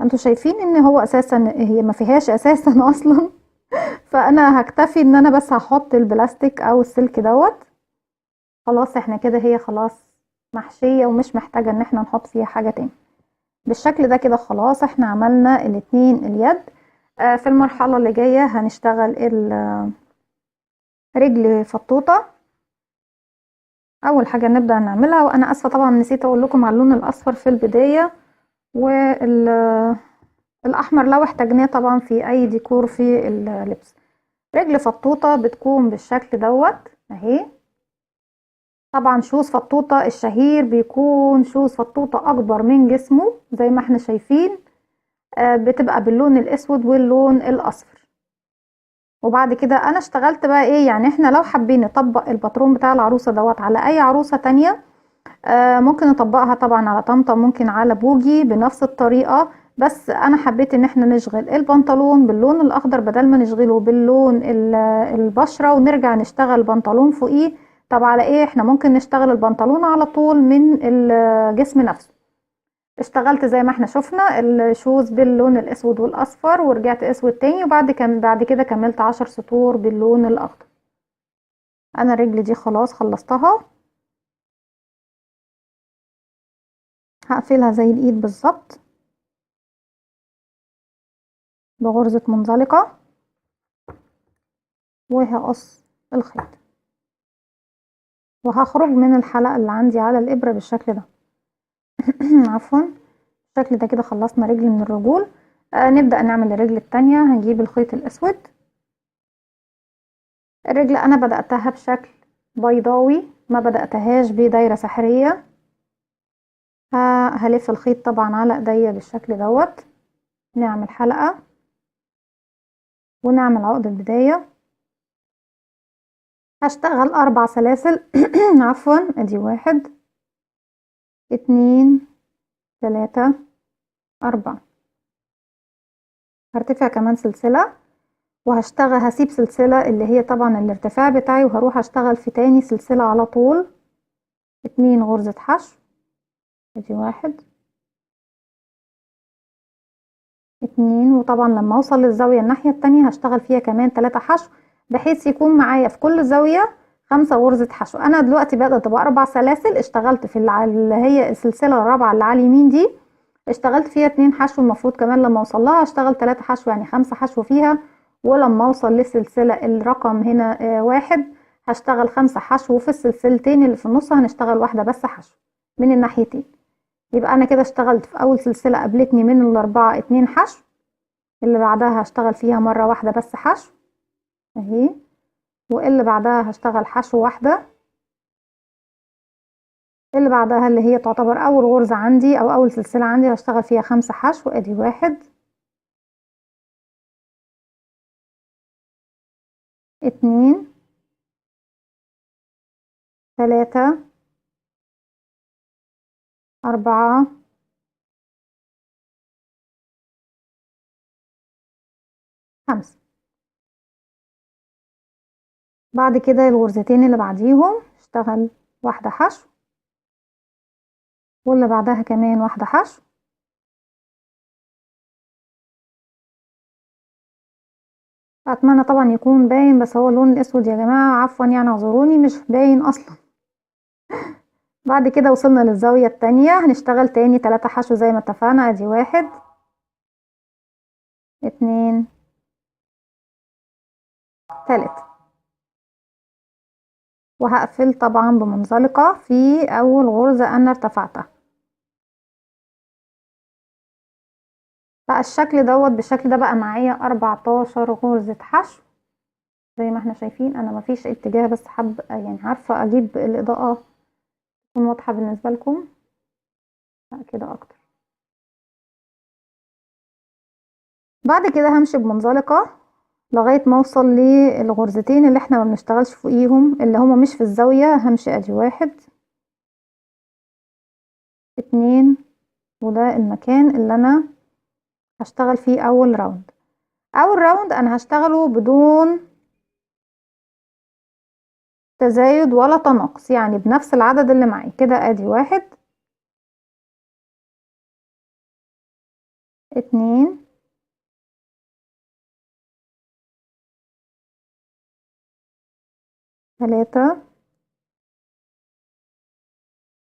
انتوا شايفين ان هو اساسا هي ما فيهاش اساسا اصلا، فانا هكتفي ان انا بس هحط البلاستيك او السلك دوت. خلاص احنا كده هي خلاص محشية ومش محتاجة ان احنا نحط فيها حاجة تاني. بالشكل ده كده خلاص احنا عملنا الاتنين اليد. في المرحلة اللي جاية هنشتغل رجل فطوطة. اول حاجة نبدأ نعملها، وانا اسفة طبعا نسيت اقول لكم على اللون الاصفر في البداية، والاحمر لو احتاجناه طبعا في اي ديكور في اللبس. رجل فطوطة بتكون بالشكل دوت اهي. طبعا شوز فطوطة الشهير بيكون شوز فطوطة اكبر من جسمه زي ما احنا شايفين، بتبقى باللون الاسود واللون الاصفر. وبعد كده انا اشتغلت بقى ايه، يعني احنا لو حابين نطبق الباترون بتاع العروسة دوت على اي عروسة تانية ممكن نطبقها طبعا على طمطم، ممكن على بوجي بنفس الطريقة. بس انا حبيت ان احنا نشغل البنطلون باللون الاخضر بدل ما نشغله باللون البشرة ونرجع نشتغل بنطلون فوقيه. طب على ايه، احنا ممكن نشتغل البنطلون على طول من الجسم نفسه. اشتغلت زي ما احنا شفنا الشوز باللون الاسود والاصفر ورجعت اسود تاني، بعد كده كملت 10 سطور باللون الاخضر. انا الرجل دي خلاص خلصتها، هقفلها زي الايد بالظبط بغرزة منزلقة، وهقص الخيط وهخرج من الحلقة اللي عندي على الابرة بالشكل ده. عفوا. بالشكل ده كده خلصنا رجل من الرجول. نبدأ نعمل الرجل التانية. هنجيب الخيط الاسود. الرجل انا بدأتها بشكل بيضاوي، ما بدأتهاش بدايرة سحرية. هلف الخيط طبعا على ايديا بالشكل دوت، نعمل حلقة ونعمل عقدة بداية هشتغل 4 سلاسل عفوا، ادي 1 2 3 4. هرتفع كمان سلسلة وهشتغل، هسيب سلسلة اللي هي طبعا الارتفاع بتاعي، وهروح اشتغل في تاني سلسلة على طول 2 غرزة حشو، ادي 1 2. وطبعا لما اوصل للزاوية الناحية التانية هشتغل فيها كمان 3 حشو، بحيث يكون معايا في كل زاوية 5 غرزة حشو. انا دلوقتي بدأت ب4 سلاسل، اشتغلت في اللي هي السلسلة الرابعة اللي على اليمين دي، اشتغلت فيها 2 حشو، المفروض كمان لما اوصل لها اشتغل 3 حشو، يعني 5 حشو فيها. ولما اوصل للسلسلة الرقم هنا 1 هشتغل 5 حشو، وفي السلسلتين اللي في النص هنشتغل واحدة بس حشو من الناحيتين. يبقى انا كده اشتغلت في اول سلسلة قابلتني من الاربعة 2 حشو، اللي بعدها هشتغل فيها مرة واحدة بس حشو اهي، واللي بعدها هشتغل حشو واحدة، اللي بعدها اللي هي تعتبر اول غرزة عندي او اول سلسلة عندي هشتغل فيها 5 حشو، ادي 1 2 3 4 5. بعد كده الغرزتين اللي بعديهم اشتغل واحدة حشو، واللي بعدها كمان واحدة حشو، اتمنى طبعا يكون باين، بس هو اللون الاسود يا جماعة عفوا يعني اعذروني مش باين اصلا. بعد كده وصلنا للزاوية التانية، هنشتغل تاني 3 حشو زي ما اتفقنا، ادي 1 2 3. وهقفل طبعا بمنزلقة في اول غرزة انا ارتفعتها. بقى الشكل دوت بالشكل ده بقى معايا 14 غرزة حشو زي ما احنا شايفين. انا مفيش اتجاه بس حب يعني عارفة اجيب الاضاءة تكون واضحة بالنسبة لكم، لا كده اكتر. بعد كده همشي بمنزلقة لغاية ما اوصل للغرزتين اللي احنا ما بنشتغلش فوقيهم، اللي هما مش في الزاوية. همشي ادي 1 2، وده المكان اللي انا هشتغل فيه اول راوند. اول راوند انا هشتغله بدون تزايد ولا تناقص، يعني بنفس العدد اللي معي كده، ادي 1 2 3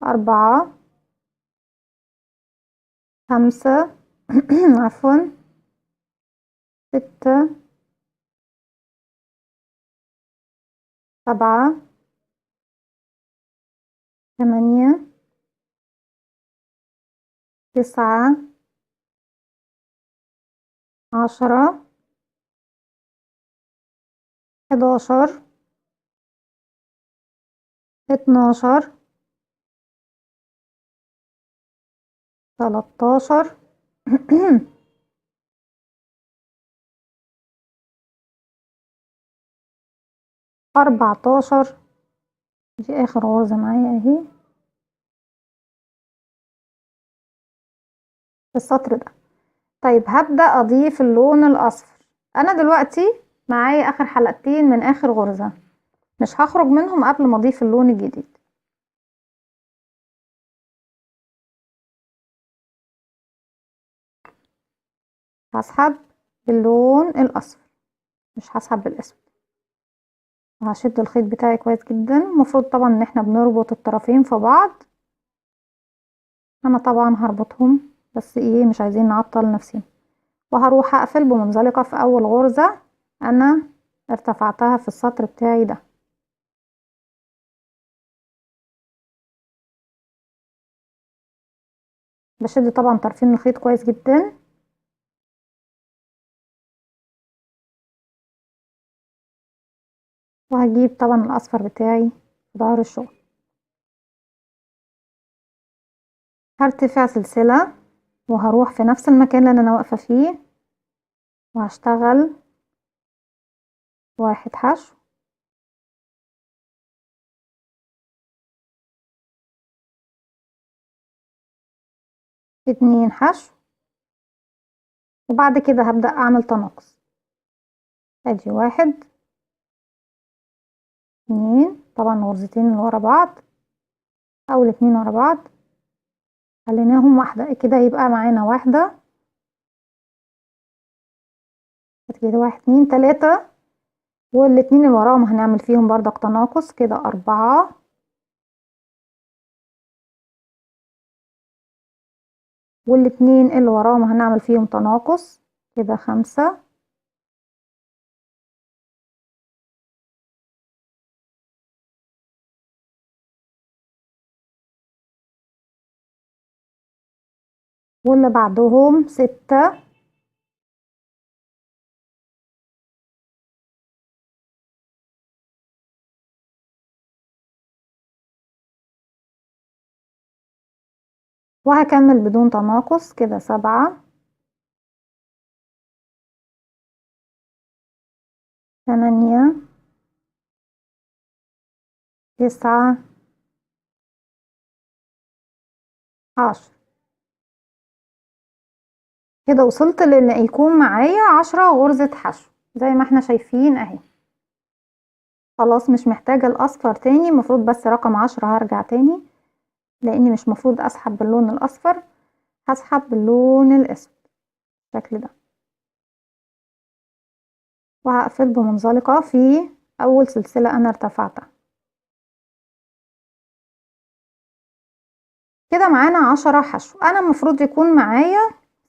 4 5 عفوا 6 7 8 9 10 11 12 13 14. دي اخر غرزة معايا اهي في السطر ده. طيب هبدأ اضيف اللون الاصفر. انا دلوقتي معايا اخر حلقتين من اخر غرزة، مش هخرج منهم قبل ما اضيف اللون الجديد. هسحب باللون الاصفر مش هسحب بالاسود، وهشد الخيط بتاعي كويس جدا. المفروض طبعا ان احنا بنربط الطرفين في بعض، انا طبعا هربطهم بس ايه مش عايزين نعطل نفسنا. وهروح اقفل بمنزلقة في اول غرزة انا ارتفعتها في السطر بتاعي ده. بشد طبعا طرفين الخيط كويس جدا، وهجيب طبعا الاصفر بتاعي في ظهر الشغل. هرتفع سلسلة وهروح في نفس المكان اللي انا واقفة فيه، وهشتغل 1 حشو 2 حشو، وبعد كده هبدأ اعمل تناقص. ادي 1 2، طبعا غرزتين اللي ورا بعض او الاتنين ورا بعض، خليناهم واحدة كده، يبقى معانا واحدة كده، 1 2 3، والاتنين اللي وراهم هنعمل فيهم بردك تناقص كده 4، والاتنين اللي وراهم هنعمل فيهم تناقص كده 5، واللي بعدهم 6، وهكمل بدون تناقص كده 7 8 9 10. كده وصلت لان يكون معايا 10 غرزة حشو زي ما احنا شايفين اهي. خلاص مش محتاجة الاصفر تاني، المفروض بس رقم 10 هرجع تاني، لاني مش مفروض اسحب باللون الاصفر، هسحب باللون الاسود بالشكل ده، وهقفل بمنزلقة في اول سلسلة انا ارتفعتها. كده معانا 10 حشو، انا المفروض يكون معايا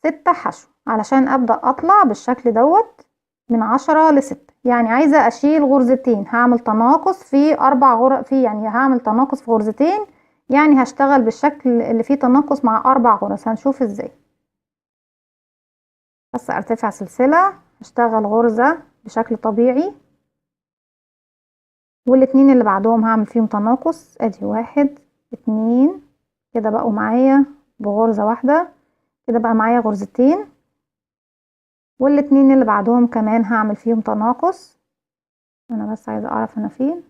6 حشو علشان ابدأ اطلع بالشكل دوت من 10 ل6. يعني عايزة اشيل غرزتين، هعمل تناقص في 4 غرز، في يعني هعمل تناقص في غرزتين، يعني هشتغل بالشكل اللي فيه تناقص مع 4 غرز. هنشوف ازاي. بس ارتفع سلسلة، هشتغل غرزة بشكل طبيعي، والاتنين اللي بعدهم هعمل فيهم تناقص. ادي 1 2، كده بقوا معايا بغرزة واحدة، كده بقى معايا غرزتين، والاتنين اللي بعدهم كمان هعمل فيهم تناقص. انا بس عايزة اعرف انا فين.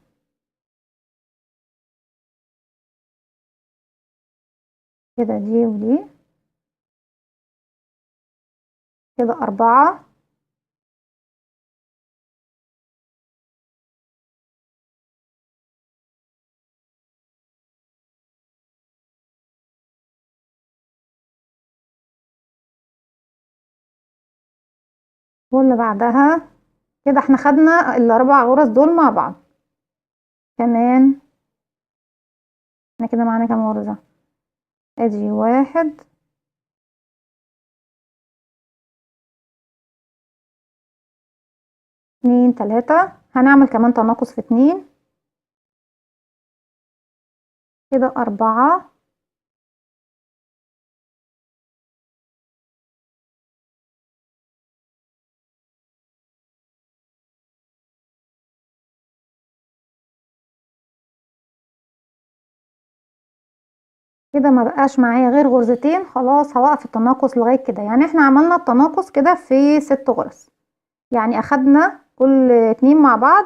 كده دي ودي كده 4، واللي بعدها كده احنا خدنا ال4 غرز دول مع بعض. كمان احنا كده معانا كام غرزة؟ ادي 1 2 3، هنعمل كمان تناقص في 2، كده 4، كده ما بقاش معايا غير غرزتين. خلاص هوقف التناقص لغاية كده. يعني احنا عملنا التناقص كده في 6 غرز، يعني اخدنا كل 2 مع بعض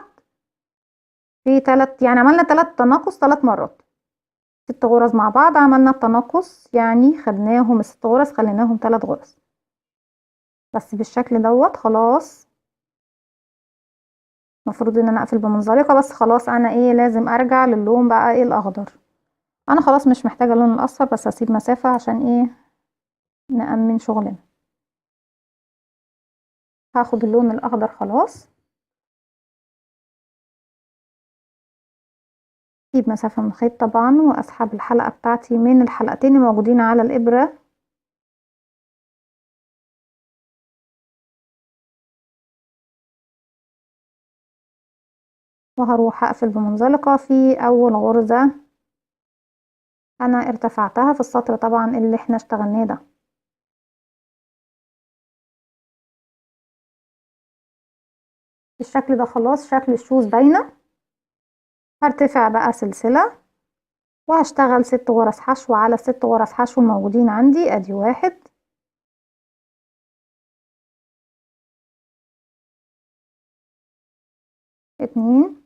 في 3، يعني عملنا 3 تناقص 3 مرات. 6 غرز مع بعض عملنا التناقص، يعني خدناهم ال6 غرز خليناهم 3 غرز بس بالشكل دوت. خلاص المفروض ان انا اقفل بمنزلقة، بس خلاص انا ايه لازم ارجع للون بقى ايه الاخضر. انا خلاص مش محتاجة اللون الاصفر، بس هسيب مسافة عشان ايه نأمن شغلنا. هاخد اللون الاخضر خلاص، اسيب مسافة من الخيط طبعا، واسحب الحلقة بتاعتي من الحلقتين الموجودين على الابرة، وهروح اقفل بمنزلقة في اول غرزة انا ارتفعتها في السطر طبعا اللي احنا اشتغلناه ده. بالشكل ده خلاص شكل الشوز باينة. هرتفع بقى سلسلة، وهشتغل 6 غرز حشو على ال6 غرز حشو الموجودين عندي. ادي 1 2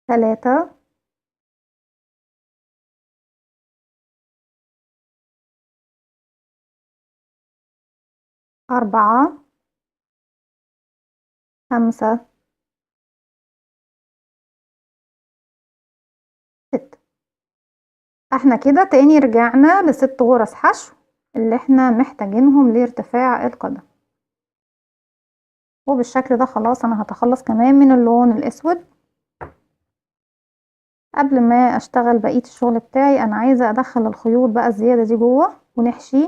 3 4 5 6. احنا كده تاني رجعنا لست غرز حشو اللي احنا محتاجينهم لارتفاع القدم. وبالشكل ده خلاص انا هتخلص كمان من اللون الاسود. قبل ما اشتغل بقية الشغل بتاعي انا عايزة ادخل الخيوط بقى الزيادة دي جوه ونحشي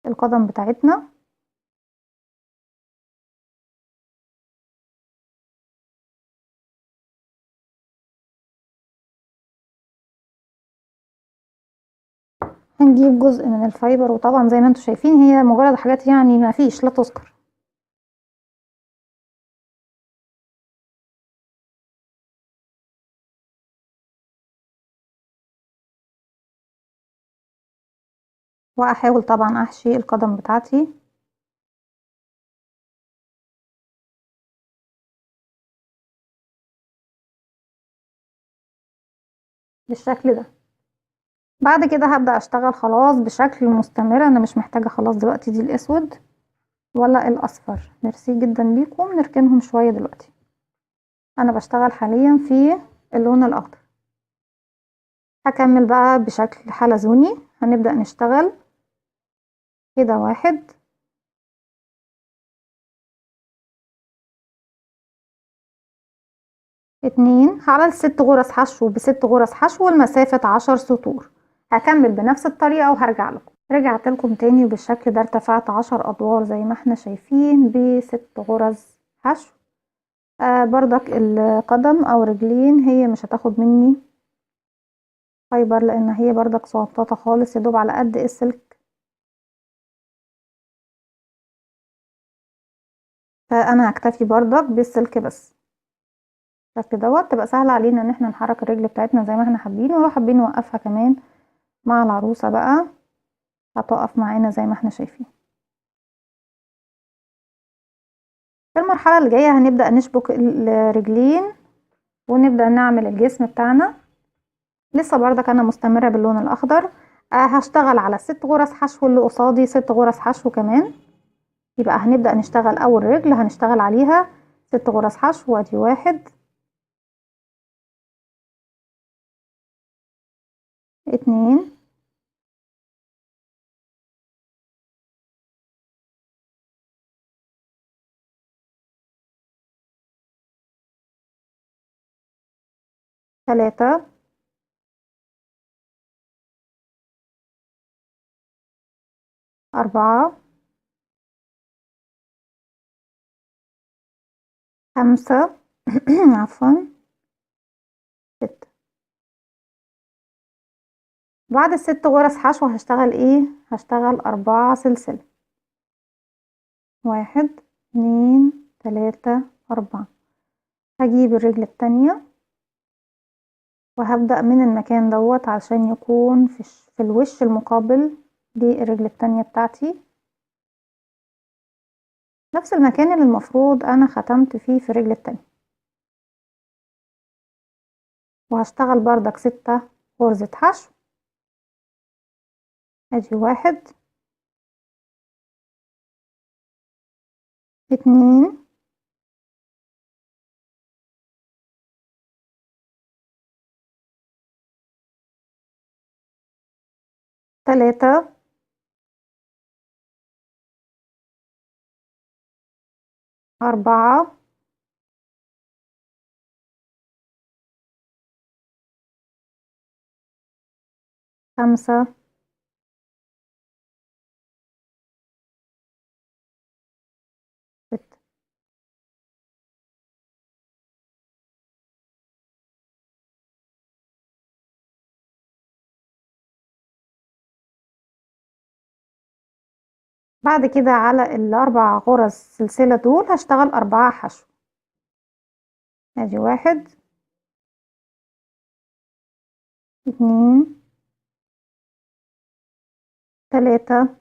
القدم بتاعتنا. هنجيب جزء من الفايبر، وطبعا زي ما انتم شايفين هي مجرد حاجات يعني ما فيش لا تذكر. واحاول طبعا احشي القدم بتاعتي بالشكل ده. بعد كده هبدأ اشتغل خلاص بشكل مستمر. انا مش محتاجة خلاص دلوقتي دي الاسود ولا الاصفر. ميرسي جدا ليكم، نركنهم شوية دلوقتي. انا بشتغل حاليا في اللون الاخضر. هكمل بقى بشكل حلزوني. هنبدأ نشتغل كده 1 2 على الست غرز حشو بست غرز حشو والمسافة 10 سطور. هكمل بنفس الطريقة وهرجع لكم. رجعت لكم تاني بالشكل ده، ارتفعت 10 ادوار زي ما احنا شايفين بست غرز حشو. بردك القدم او رجلين هي مش هتاخد مني فايبر لان هي بردك صغنططة خالص، يدوب على قد السلك. فانا هكتفي بردك بالسلك بس. بالشكل دوت تبقى سهل علينا ان احنا نحرك الرجل بتاعتنا زي ما احنا حابين، ولو حابين نوقفها كمان مع العروسة بقى هتقف معانا زي ما احنا شايفين. في المرحلة اللي جاية هنبدأ نشبك الرجلين ونبدأ نعمل الجسم بتاعنا. لسه بردك انا مستمرة باللون الاخضر. هشتغل على ست غرز حشو اللي قصادي ست غرز حشو كمان. يبقى هنبدأ نشتغل اول رجل هنشتغل عليها ست غرز حشو، وادي 1 2 3 4 5 عفوا 6. بعد الست غرز حشو هشتغل ايه؟ هشتغل 4 سلسلة. 1 2 3 4. هجيب الرجل التانية وهبدأ من المكان دوت عشان يكون في الوش المقابل للرجل التانية بتاعتي، نفس المكان اللي المفروض انا ختمت فيه في الرجل التانية. وهشتغل بردك 6 غرزة حشو. ادي 1 2 3 4 5 6. بعد كده على الاربع غرز سلسلة دول هشتغل 4 حشو. ادي 1 2 3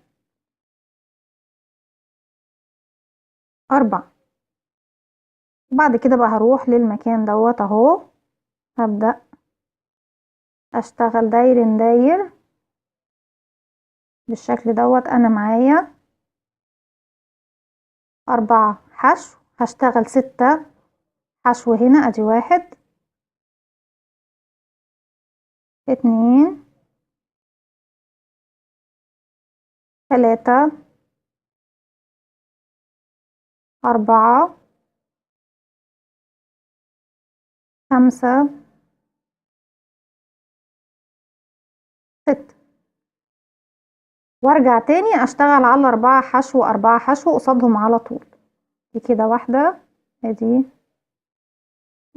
4. وبعد كده بقى هروح للمكان دوت اهو هبدأ اشتغل داير داير بالشكل دوت. انا معايا 4 حشو، هشتغل 6 حشو هنا. ادي 1 2 3 4 5 6. وارجع تاني اشتغل على 4 حشو، 4 حشو قصادهم على طول. دي كده واحدة، ادي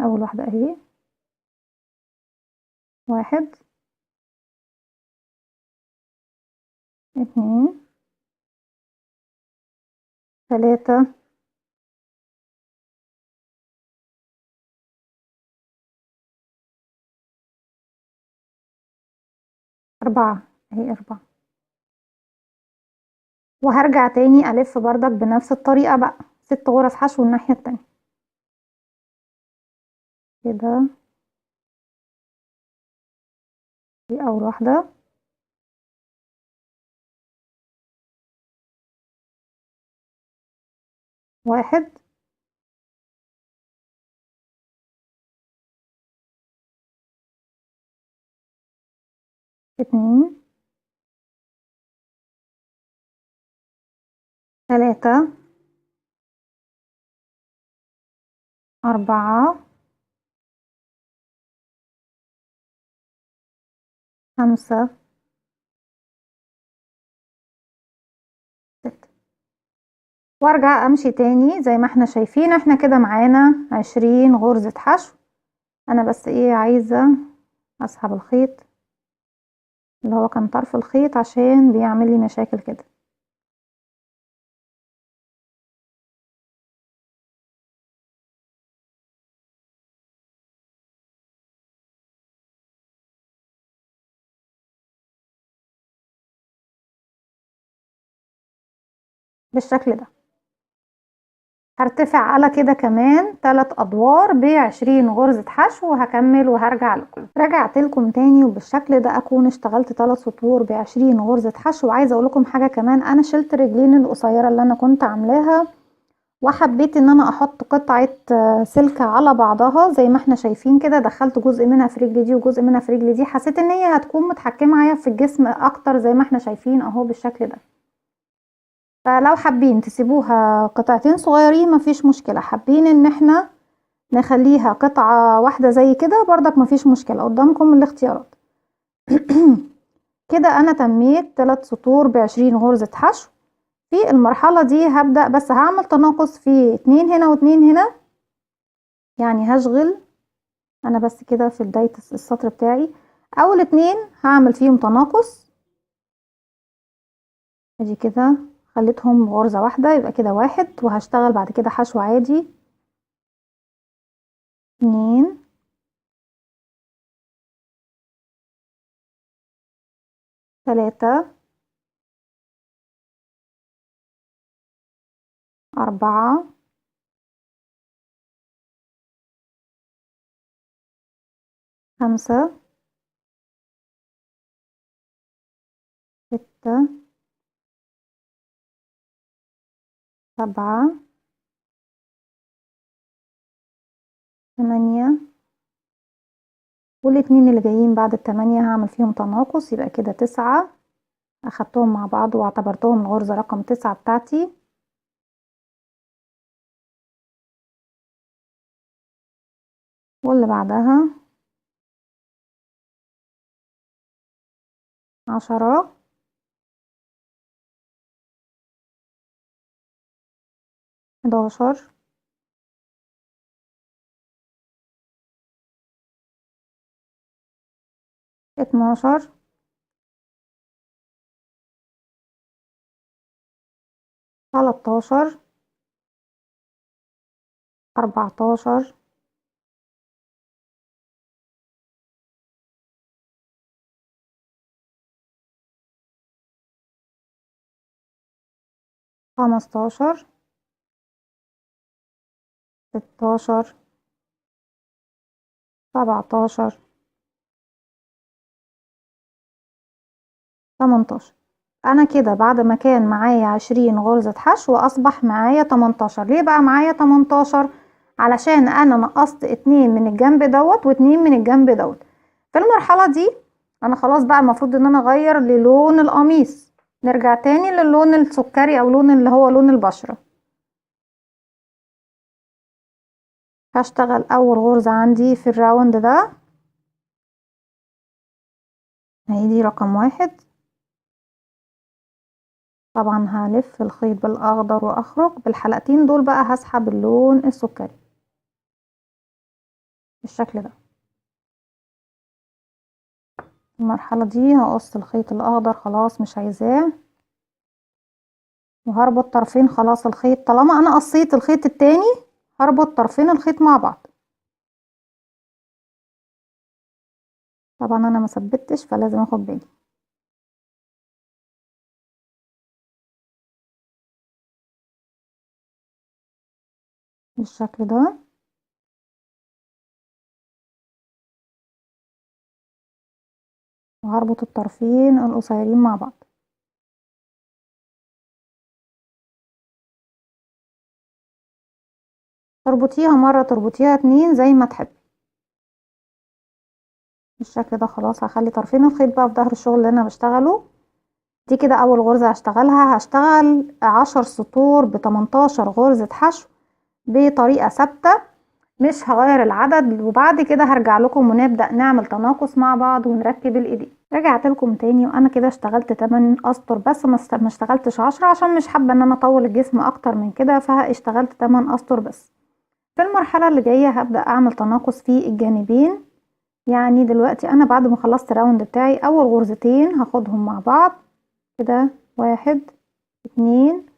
اول واحدة اهي. 1 2 3 4 اهي 4. وهرجع تاني الف بردك بنفس الطريقة بقى 6 غرز حشو الناحية التانية كده. دي اول واحدة. 1 2 3 4 5 6. وارجع امشي تاني زي ما احنا شايفين. احنا كده معانا 20 غرزة حشو. انا بس ايه عايزة اسحب الخيط اللي هو كان طرف الخيط عشان بيعمل لي مشاكل كده. بالشكل ده هرتفع على كده كمان 3 ادوار ب20 غرزة حشو وهكمل وهرجع لكم. رجعت لكم تاني وبالشكل ده اكون اشتغلت 3 سطور ب20 غرزة حشو. وعايزة اقول لكم حاجة كمان، انا شلت الرجلين القصيرة اللي انا كنت عاملاها وحبيت ان انا احط قطعة سلكة على بعضها زي ما احنا شايفين كده. دخلت جزء منها في رجل دي وجزء منها في رجل دي، حسيت ان هي هتكون متحكمة معايا في الجسم اكتر زي ما احنا شايفين اهو بالشكل ده. فلو حابين تسيبوها قطعتين صغيرين مفيش مشكلة، حابين ان احنا نخليها قطعة واحدة زي كده برضك مفيش مشكلة، قدامكم الاختيارات. كده انا تميت 3 سطور ب20 غرزة حشو. في المرحلة دي هبدأ بس هعمل تناقص في 2 هنا و2 هنا، يعني هشغل انا بس كده في بداية السطر بتاعي اول 2 هعمل فيهم تناقص. ادي كده خليتهم غرزة واحدة يبقى كده 1. وهشتغل بعد كده حشو عادي 2 3 4 5 6 7 8. والاتنين اللي جايين بعد ال8 هعمل فيهم تناقص يبقى كده 9. اخدتهم مع بعض واعتبرتهم الغرزة رقم 9 بتاعتي. واللي بعدها 10 11 12 13 14 15 16 17 18. انا كده بعد ما كان معايا 20 غرزة حشو اصبح معايا 18. ليه بقى معايا 18؟ علشان انا نقصت 2 من الجنب دوت و2 من الجنب دوت. في المرحلة دي انا خلاص بقى المفروض ان انا اغير للون القميص. نرجع تاني للون السكري او لون اللي هو لون البشرة. هشتغل اول غرزة عندي في الراوند ده، اهي دي رقم 1. طبعا هلف الخيط بالاخضر واخرج بالحلقتين دول، بقى هسحب اللون السكري بالشكل ده. المرحلة دي هقص الخيط الاخضر، خلاص مش عايزاه، وهربط طرفين خلاص الخيط. طالما انا قصيت الخيط التاني هربط طرفين الخيط مع بعض. طبعا انا ما ثبتش فلازم اخد بالي بالشكل ده. وهربط الطرفين القصيرين مع بعض. تربطيها مرة تربطيها 2 زي ما تحبي بالشكل ده. خلاص هخلي طرفين الخيط بقى في ظهر الشغل اللي انا بشتغله. دي كده اول غرزة هشتغلها. هشتغل 10 سطور ب18 غرزة حشو بطريقة ثابتة، مش هغير العدد. وبعد كده هرجع لكم ونبدأ نعمل تناقص مع بعض ونركب الايدين. رجعت لكم تاني وانا كده اشتغلت 8 اسطر بس، ما اشتغلتش 10 عشان مش حابة ان انا اطول الجسم اكتر من كده، فاشتغلت 8 اسطر بس. في المرحلة اللي جاية هبدأ اعمل تناقص في الجانبين. يعني دلوقتي انا بعد ما خلصت الراوند بتاعي اول غرزتين هاخدهم مع بعض كده، 1 2،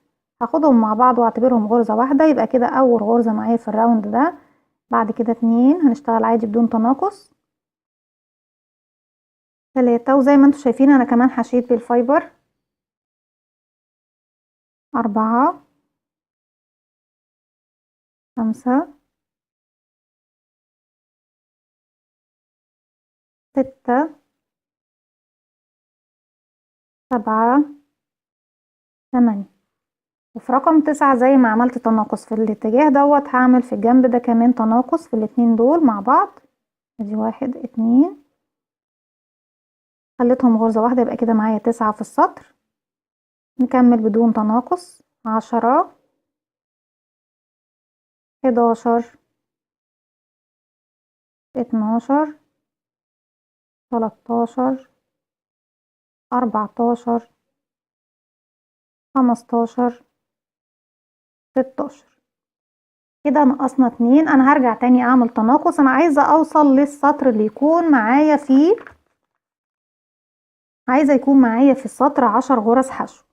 هاخدهم مع بعض واعتبرهم غرزة واحدة، يبقى كده اول غرزة معايا في الراوند ده. بعد كده 2 هنشتغل عادي بدون تناقص، 3 وزي ما انتوا شايفين انا كمان حشيت بالفايبر، 4 5 6 7 8. وفي رقم 9 زي ما عملت تناقص في الاتجاه دوت هعمل في الجنب ده كمان تناقص في الاتنين دول مع بعض. ادي 1 2، خليتهم غرزة واحدة يبقى كده معايا 9 في السطر. نكمل بدون تناقص، 10 11 12 13 14 15 16. كده نقصنا 2. انا هرجع تاني اعمل تناقص. انا عايزة اوصل للسطر اللي يكون معايا فيه، عايزة يكون معايا في السطر 10 غرز حشو.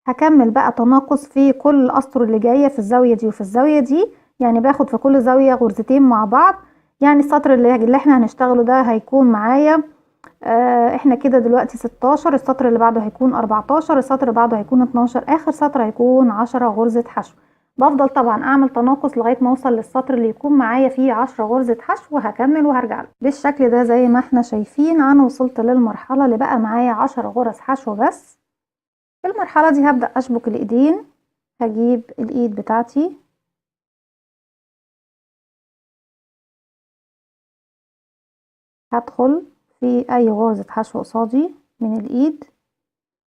هكمل بقى تناقص في كل الاسطر اللي جاية في الزاوية دي وفي الزاوية دي، يعني باخد في كل زاوية غرزتين مع بعض. يعني السطر اللي احنا هنشتغله ده هيكون معايا احنا كده دلوقتي 16، السطر اللي بعده هيكون 14، السطر اللي بعده هيكون 12، اخر سطر هيكون 10 غرزة حشو. بفضل طبعا اعمل تناقص لغاية ما اوصل للسطر اللي يكون معايا فيه 10 غرزة حشو، وهكمل وهرجع له بالشكل ده. زي ما احنا شايفين انا وصلت للمرحلة اللي بقى معايا 10 غرز حشو بس. في المرحلة دي هبدأ اشبك الايدين. هجيب الايد بتاعتي هدخل في اي غرزة حشو قصادي من الايد،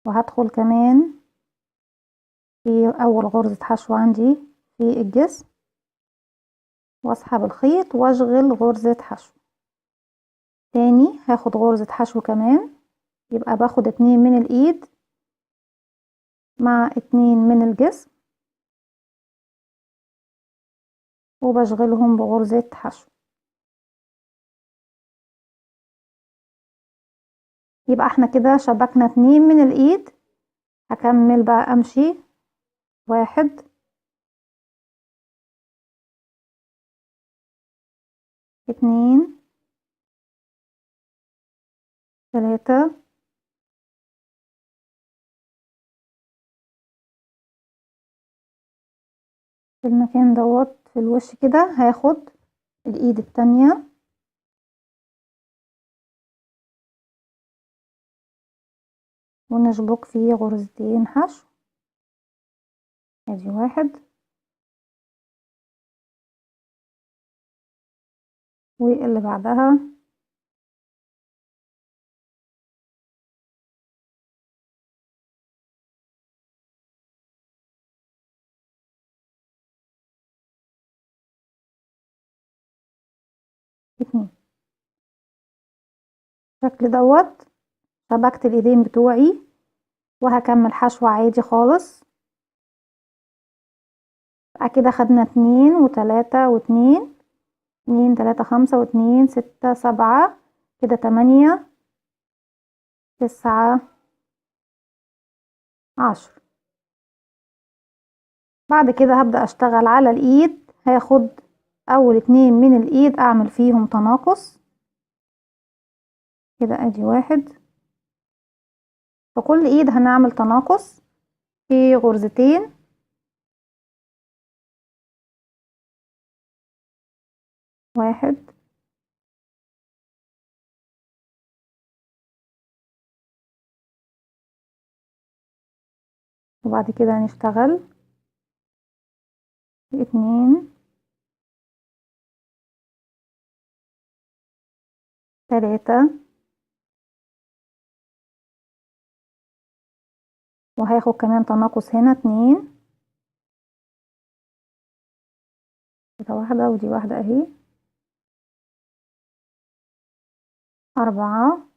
وهدخل كمان في اول غرزة حشو عندي في الجسم، واسحب الخيط واشغل غرزة حشو تاني. هاخد غرزة حشو كمان، يبقى باخد 2 من الايد مع 2 من الجسم وبشغلهم بغرزة حشو. يبقى احنا كده شبكنا 2 من الايد. هكمل بقى امشي 1 2 3 في المكان دوت في الوش كده. هاخد الايد التانية ونشبك فيه غرزتين حشو. ادي واحد واللي بعدها اتنين. بالشكل دوت شبكت الايدين بتوعي وهكمل حشو عادي خالص. بقى كده خدنا 2 و3 و2، 2 3 5 و2 6 7، كده 8 9 10. بعد كده هبدأ اشتغل على الايد، هاخد اول 2 من الايد اعمل فيهم تناقص كده. ادي واحد، في كل ايد هنعمل تناقص في غرزتين. واحد وبعد كده هنشتغل 2 3 وهاخد كمان تناقص هنا 2. كده واحدة ودي واحدة اهي. 4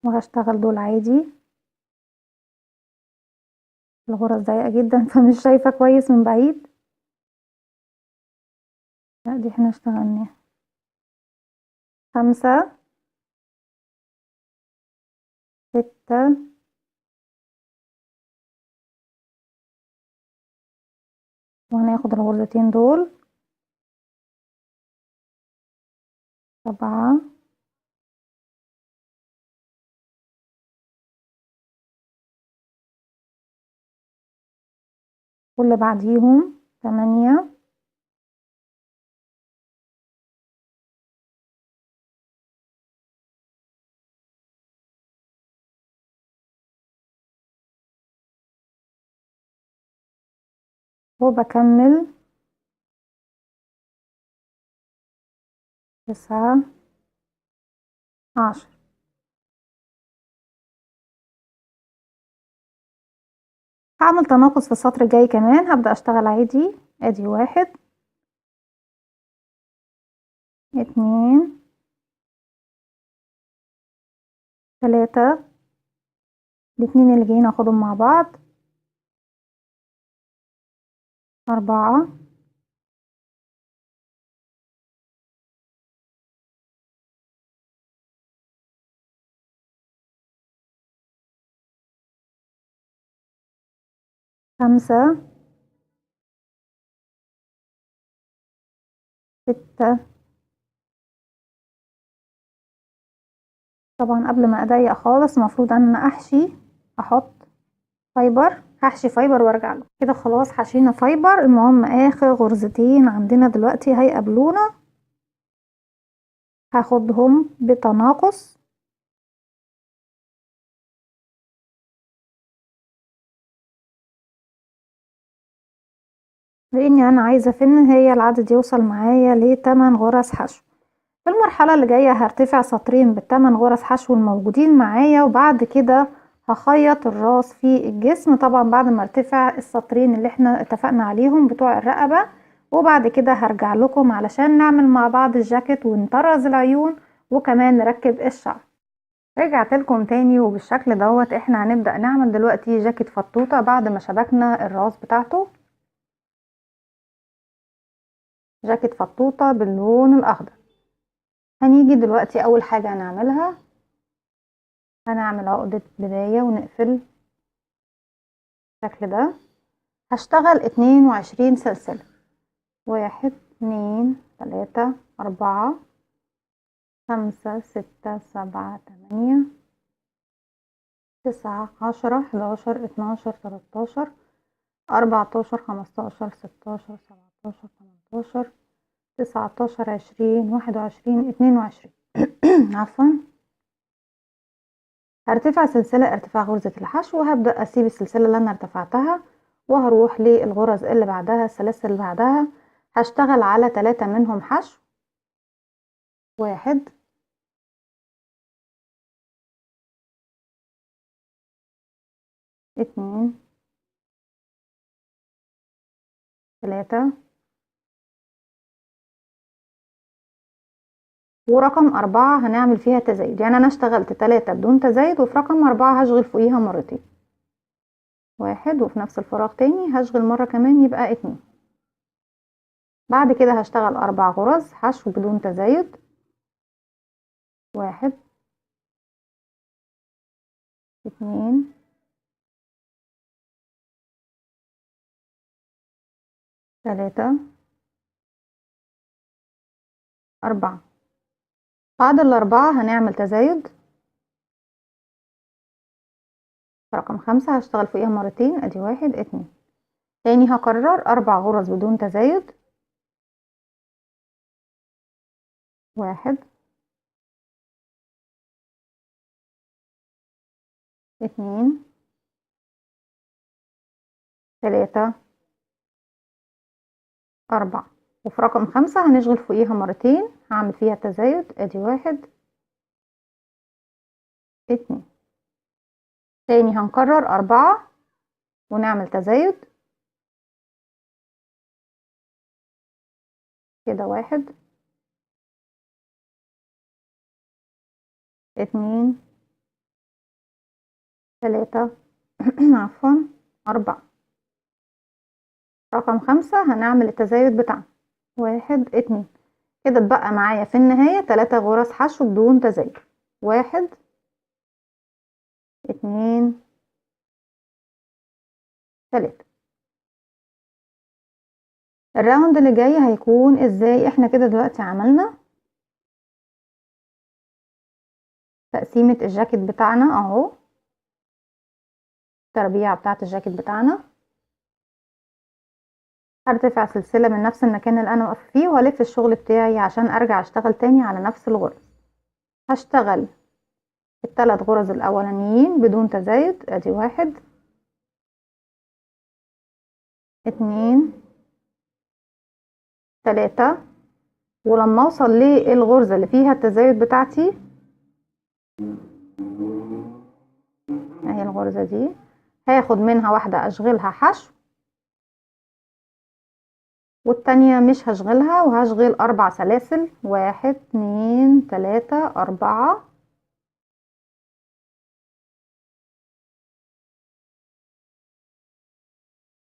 وهشتغل دول عادي. الغرز ضيقة جدا فمش شايفة كويس من بعيد. لا دي احنا اشتغلناها. 5 6 وهناخد الغرزتين دول. 7 واللي بعديهم 8 وبكمل 9 10. هعمل تناقص في السطر الجاي كمان، هبدأ اشتغل عادي. ادي واحد 2 3، الاتنين اللي جايين اخدهم مع بعض. 4 5 6. طبعا قبل ما اضيق خالص المفروض ان انا احط فايبر. هحشي فايبر وارجع له. كده خلاص حشينا فايبر. المهم اخر غرزتين عندنا دلوقتي هيقابلونا هاخدهم بتناقص. لاني انا عايزة في النهاية العدد يوصل معايا ل8 غرز حشو. في المرحلة اللي جاية هرتفع سطرين ب8 غرز حشو الموجودين معايا، وبعد كده هخيط الراس في الجسم. طبعا بعد ما ارتفع السطرين اللي احنا اتفقنا عليهم بتوع الرقبة، وبعد كده هرجع لكم علشان نعمل مع بعض الجاكيت ونطرز العيون وكمان نركب الشعر. رجعت لكم تاني، وبالشكل دوت احنا هنبدأ نعمل دلوقتي جاكيت فطوطة بعد ما شبكنا الراس بتاعته. جاكيت فطوطة باللون الاخضر. هنيجي دلوقتي اول حاجة هنعملها هنعمل عقدة بداية ونقفل بالشكل ده. هشتغل 22 سلسلة. 1 2 3 4 5 6 7 8 9 10 11 12 13 14 15 16 17 18 19 20 21 22 عفوا. هرتفع سلسلة ارتفاع غرزة الحشو، وهبدأ اسيب السلسلة اللي انا ارتفعتها وهروح للغرز اللي بعدها، السلاسل اللي بعدها هشتغل على 3 منهم حشو. 1 2 3 ورقم 4 هنعمل فيها تزايد، يعني انا اشتغلت 3 بدون تزايد، وفي رقم 4 هشغل فوقيها مرتين. 1 وفي نفس الفراغ تاني هشغل مرة كمان يبقى 2. بعد كده هشتغل 4 غرز حشو بدون تزايد. 1 2 3 4. بعد ال4 هنعمل تزايد. رقم 5 هشتغل فوقيها مرتين، ادي 1 2. تاني هكرر 4 غرز بدون تزايد. 1 2 3 4. وفي رقم 5 هنشغل فوقيها مرتين، هعمل فيها تزايد، ادي 1 2. تاني هنكرر 4 ونعمل تزايد كده، 1 2 3 عفوا 4. رقم 5 هنعمل التزايد بتاعنا، 1 2. كده اتبقى معايا في النهاية 3 غرز حشو بدون تزايد. 1 2 3. الراوند اللي جاي هيكون ازاي؟ احنا كده دلوقتي عملنا تقسيمة الجاكيت بتاعنا اهو، التربيعة بتاعة الجاكيت بتاعنا. هرتفع سلسلة من نفس المكان اللي انا واقفة فيه، وهلف الشغل بتاعي عشان ارجع اشتغل تاني على نفس الغرز. هشتغل ال3 غرز الاولانيين بدون تزايد، ادي 1 2 3. ولما اوصل للغرزة اللي فيها التزايد بتاعتي اهي الغرزة دي، هاخد منها واحدة اشغلها حشو، والتانية مش هشغلها، وهشغل 4 سلاسل، 1 2 3 4.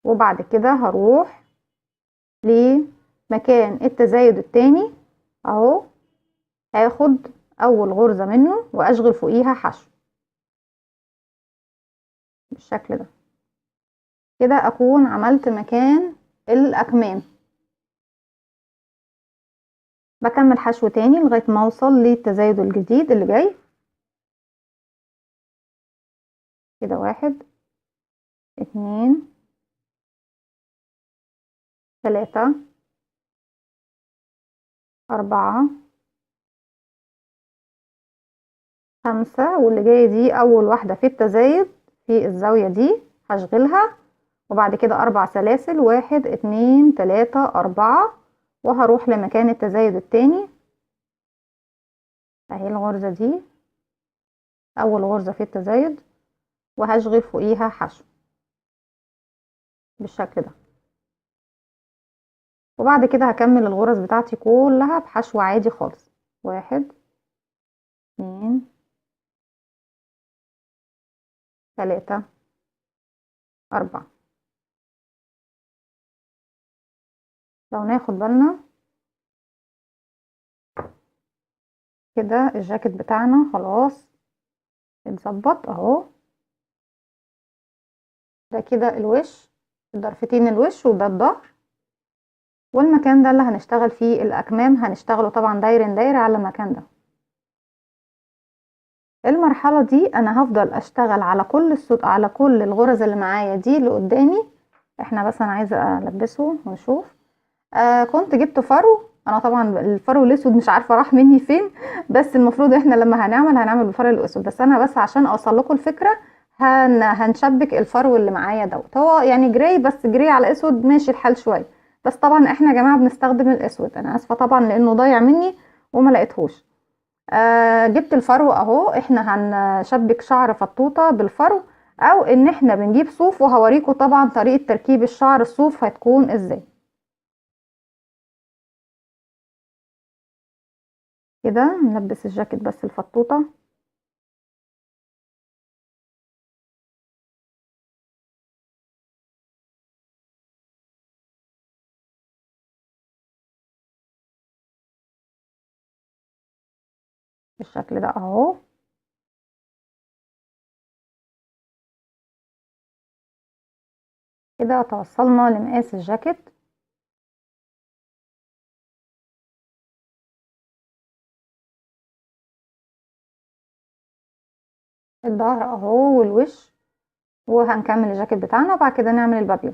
وبعد كده هروح لمكان التزايد التاني اهو، هاخد اول غرزة منه واشغل فوقيها حشو بالشكل ده. كده اكون عملت مكان الاكمام. بكمل حشو تاني لغاية ما اوصل للتزايد الجديد اللي جاي كده، 1 2 3 4 5. واللي جاية دي اول واحدة في التزايد في الزاوية دي هشغلها، وبعد كده 4 سلاسل، 1 2 3 4. وهروح لمكان التزايد التاني اهي الغرزة دي اول غرزة في التزايد، وهشغل فوقيها حشو بالشكل ده. وبعد كده هكمل الغرز بتاعتي كلها بحشو عادي خالص، 1 2 3 4. لو ناخد بالنا كده الجاكيت بتاعنا خلاص اتظبط اهو. ده كده الوش، ضرفتين الوش، وده الظهر، والمكان ده اللي هنشتغل فيه الاكمام هنشتغله طبعا داير على المكان ده. المرحلة دي انا هفضل اشتغل على على كل الغرز اللي معايا دي اللي قدامي. احنا بس انا عايزة البسه ونشوف. كنت جبت فرو انا طبعا الفرو الاسود مش عارفه راح مني فين، بس المفروض احنا لما هنعمل بالفرو الاسود، بس انا بس عشان اوصل لكم الفكره هنشبك الفرو اللي معايا دوت، هو يعني جراي بس جراي على اسود ماشي الحال شويه. بس طبعا احنا يا جماعه بنستخدم الاسود، انا اسفه طبعا لانه ضايع مني وما لقيتهوش. جبت الفرو اهو، احنا هنشبك شعر فطوطه بالفرو، او ان احنا بنجيب صوف، وهوريكم طبعا طريقه تركيب الشعر الصوف هتكون ازاي. كده نلبس الجاكيت بس الفطوطه. بالشكل ده اهو. كده توصلنا لمقاس الجاكيت. الظهر اهو والوش، وهنكمل الجاكيت بتاعنا وبعد كده نعمل البابيو.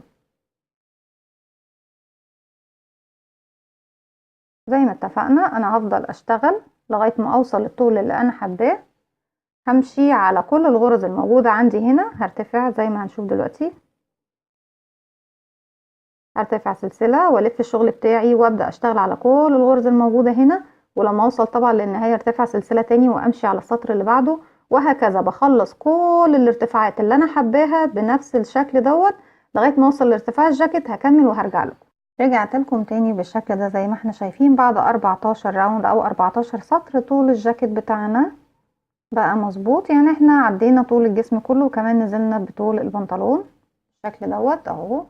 زي ما اتفقنا انا هفضل اشتغل لغاية ما اوصل للطول اللي انا حباه. همشي على كل الغرز الموجودة عندي هنا، هرتفع زي ما هنشوف دلوقتي. هرتفع سلسلة والف الشغل بتاعي وابدأ اشتغل على كل الغرز الموجودة هنا، ولما اوصل طبعا للنهاية ارتفع سلسلة تاني وامشي على السطر اللي بعده، وهكذا بخلص كل الارتفاعات اللي انا حباها بنفس الشكل دوت لغاية ما اوصل لارتفاع الجاكيت. هكمل وهرجع لكم. رجعت لكم تاني بالشكل ده زي ما احنا شايفين، بعد 14 راوند او 14 سطر طول الجاكيت بتاعنا بقى مظبوط، يعني احنا عدينا طول الجسم كله وكمان نزلنا بطول البنطلون بالشكل دوت اهو.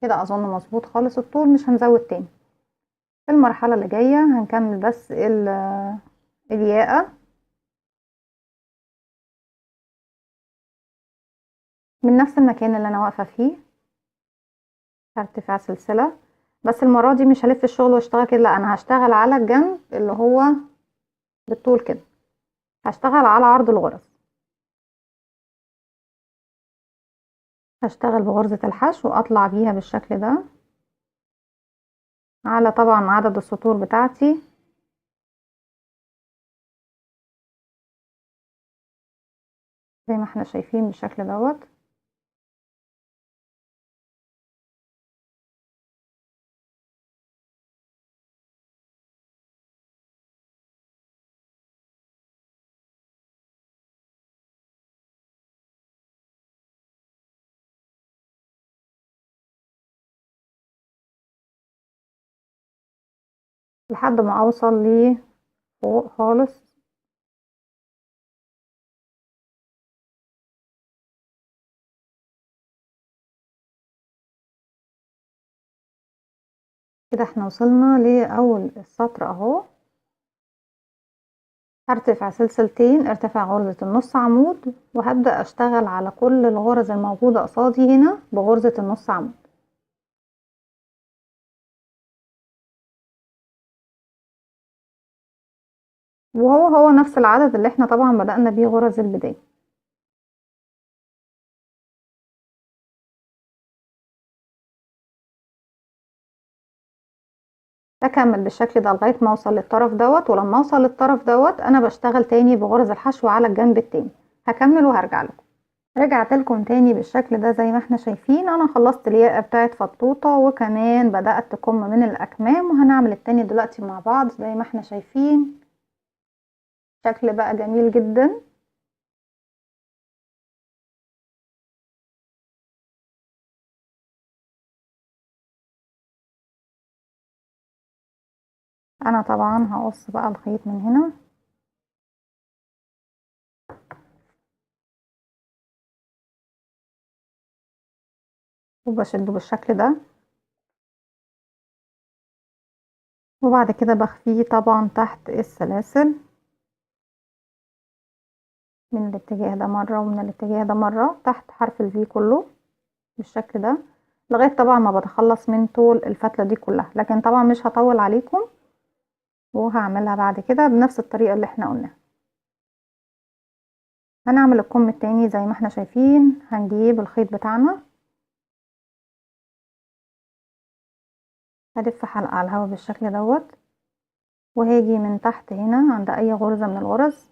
كده اظن مظبوط خالص الطول، مش هنزود تاني. في المرحلة اللي جاية هنكمل بس الياقة من نفس المكان اللي انا واقفة فيه. هرتفع سلسلة، بس المرة دي مش هلف الشغل واشتغل كده، لا انا هشتغل على الجنب اللي هو بالطول كده، هشتغل على عرض الغرز. هشتغل بغرزة الحشو واطلع بيها بالشكل ده على طبعا عدد السطور بتاعتي. زي ما احنا شايفين بالشكل دوت. لحد ما اوصل لفوق خالص. كده احنا وصلنا لأول السطر اهو. هرتفع سلسلتين، ارتفع غرزة النص عمود، وهبدأ اشتغل على كل الغرز الموجودة قصادي هنا بغرزة النص عمود. وهو نفس العدد اللي احنا طبعا بدأنا بيه غرز البداية. بكمل بالشكل ده لغاية ما اوصل للطرف دوت، ولما اوصل للطرف دوت انا بشتغل تاني بغرز الحشو على الجنب التاني. هكمل وهرجع لكم. رجعت لكم تاني بالشكل ده زي ما احنا شايفين، انا خلصت الياقة بتاعت فطوطة وكمان بدأت تكم من الاكمام، وهنعمل التاني دلوقتي مع بعض زي ما احنا شايفين. شكل بقى جميل جدا. انا طبعا هقص بقى الخيط من هنا وبشده بالشكل ده، وبعد كده بخفيه طبعا تحت السلاسل من الاتجاه ده مرة ومن الاتجاه ده مرة تحت حرف الفي كله بالشكل ده، لغاية طبعا ما بتخلص من طول الفتلة دي كلها. لكن طبعا مش هطول عليكم، وهعملها بعد كده بنفس الطريقة اللي احنا قلناها. هنعمل الكم التاني زي ما احنا شايفين. هنجيب الخيط بتاعنا، هلف حلقة على الهوا بالشكل دوت، وهاجي من تحت هنا عند اي غرزة من الغرز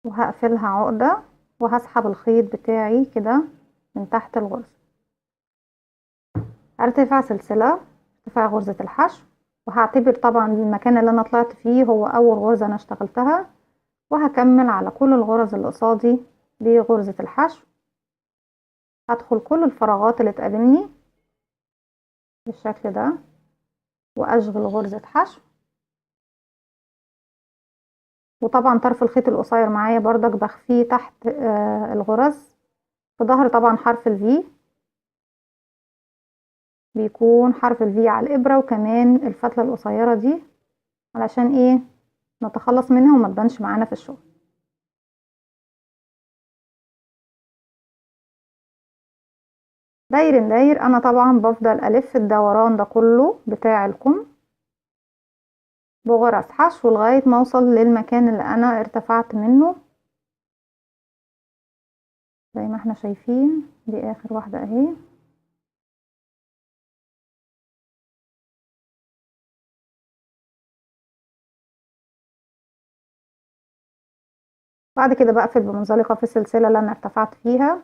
وهقفلها عقدة، وهسحب الخيط بتاعي كده من تحت الغرزة. هرتفع سلسلة ارتفاع غرزة الحشو، وهعتبر طبعا المكان اللي انا طلعت فيه هو اول غرزة انا اشتغلتها، وهكمل على كل الغرز اللي قصادي بغرزة الحشو. هدخل كل الفراغات اللي تقابلني بالشكل ده، واشغل غرزة حشو. وطبعا طرف الخيط القصير معايا بردك بخفيه تحت الغرز في ظهر طبعا حرف الفي، بيكون حرف الفي على الابرة، وكمان الفتلة القصيرة دي علشان ايه نتخلص منها وما تبانش معانا في الشغل. داير داير انا طبعا بفضل الف الدوران ده كله بتاع الكم بغرز حشو لغاية ما اوصل للمكان اللي انا ارتفعت منه. زي ما احنا شايفين دي اخر واحدة اهي. بعد كده بقفل بمنزلقة في السلسلة اللي انا ارتفعت فيها،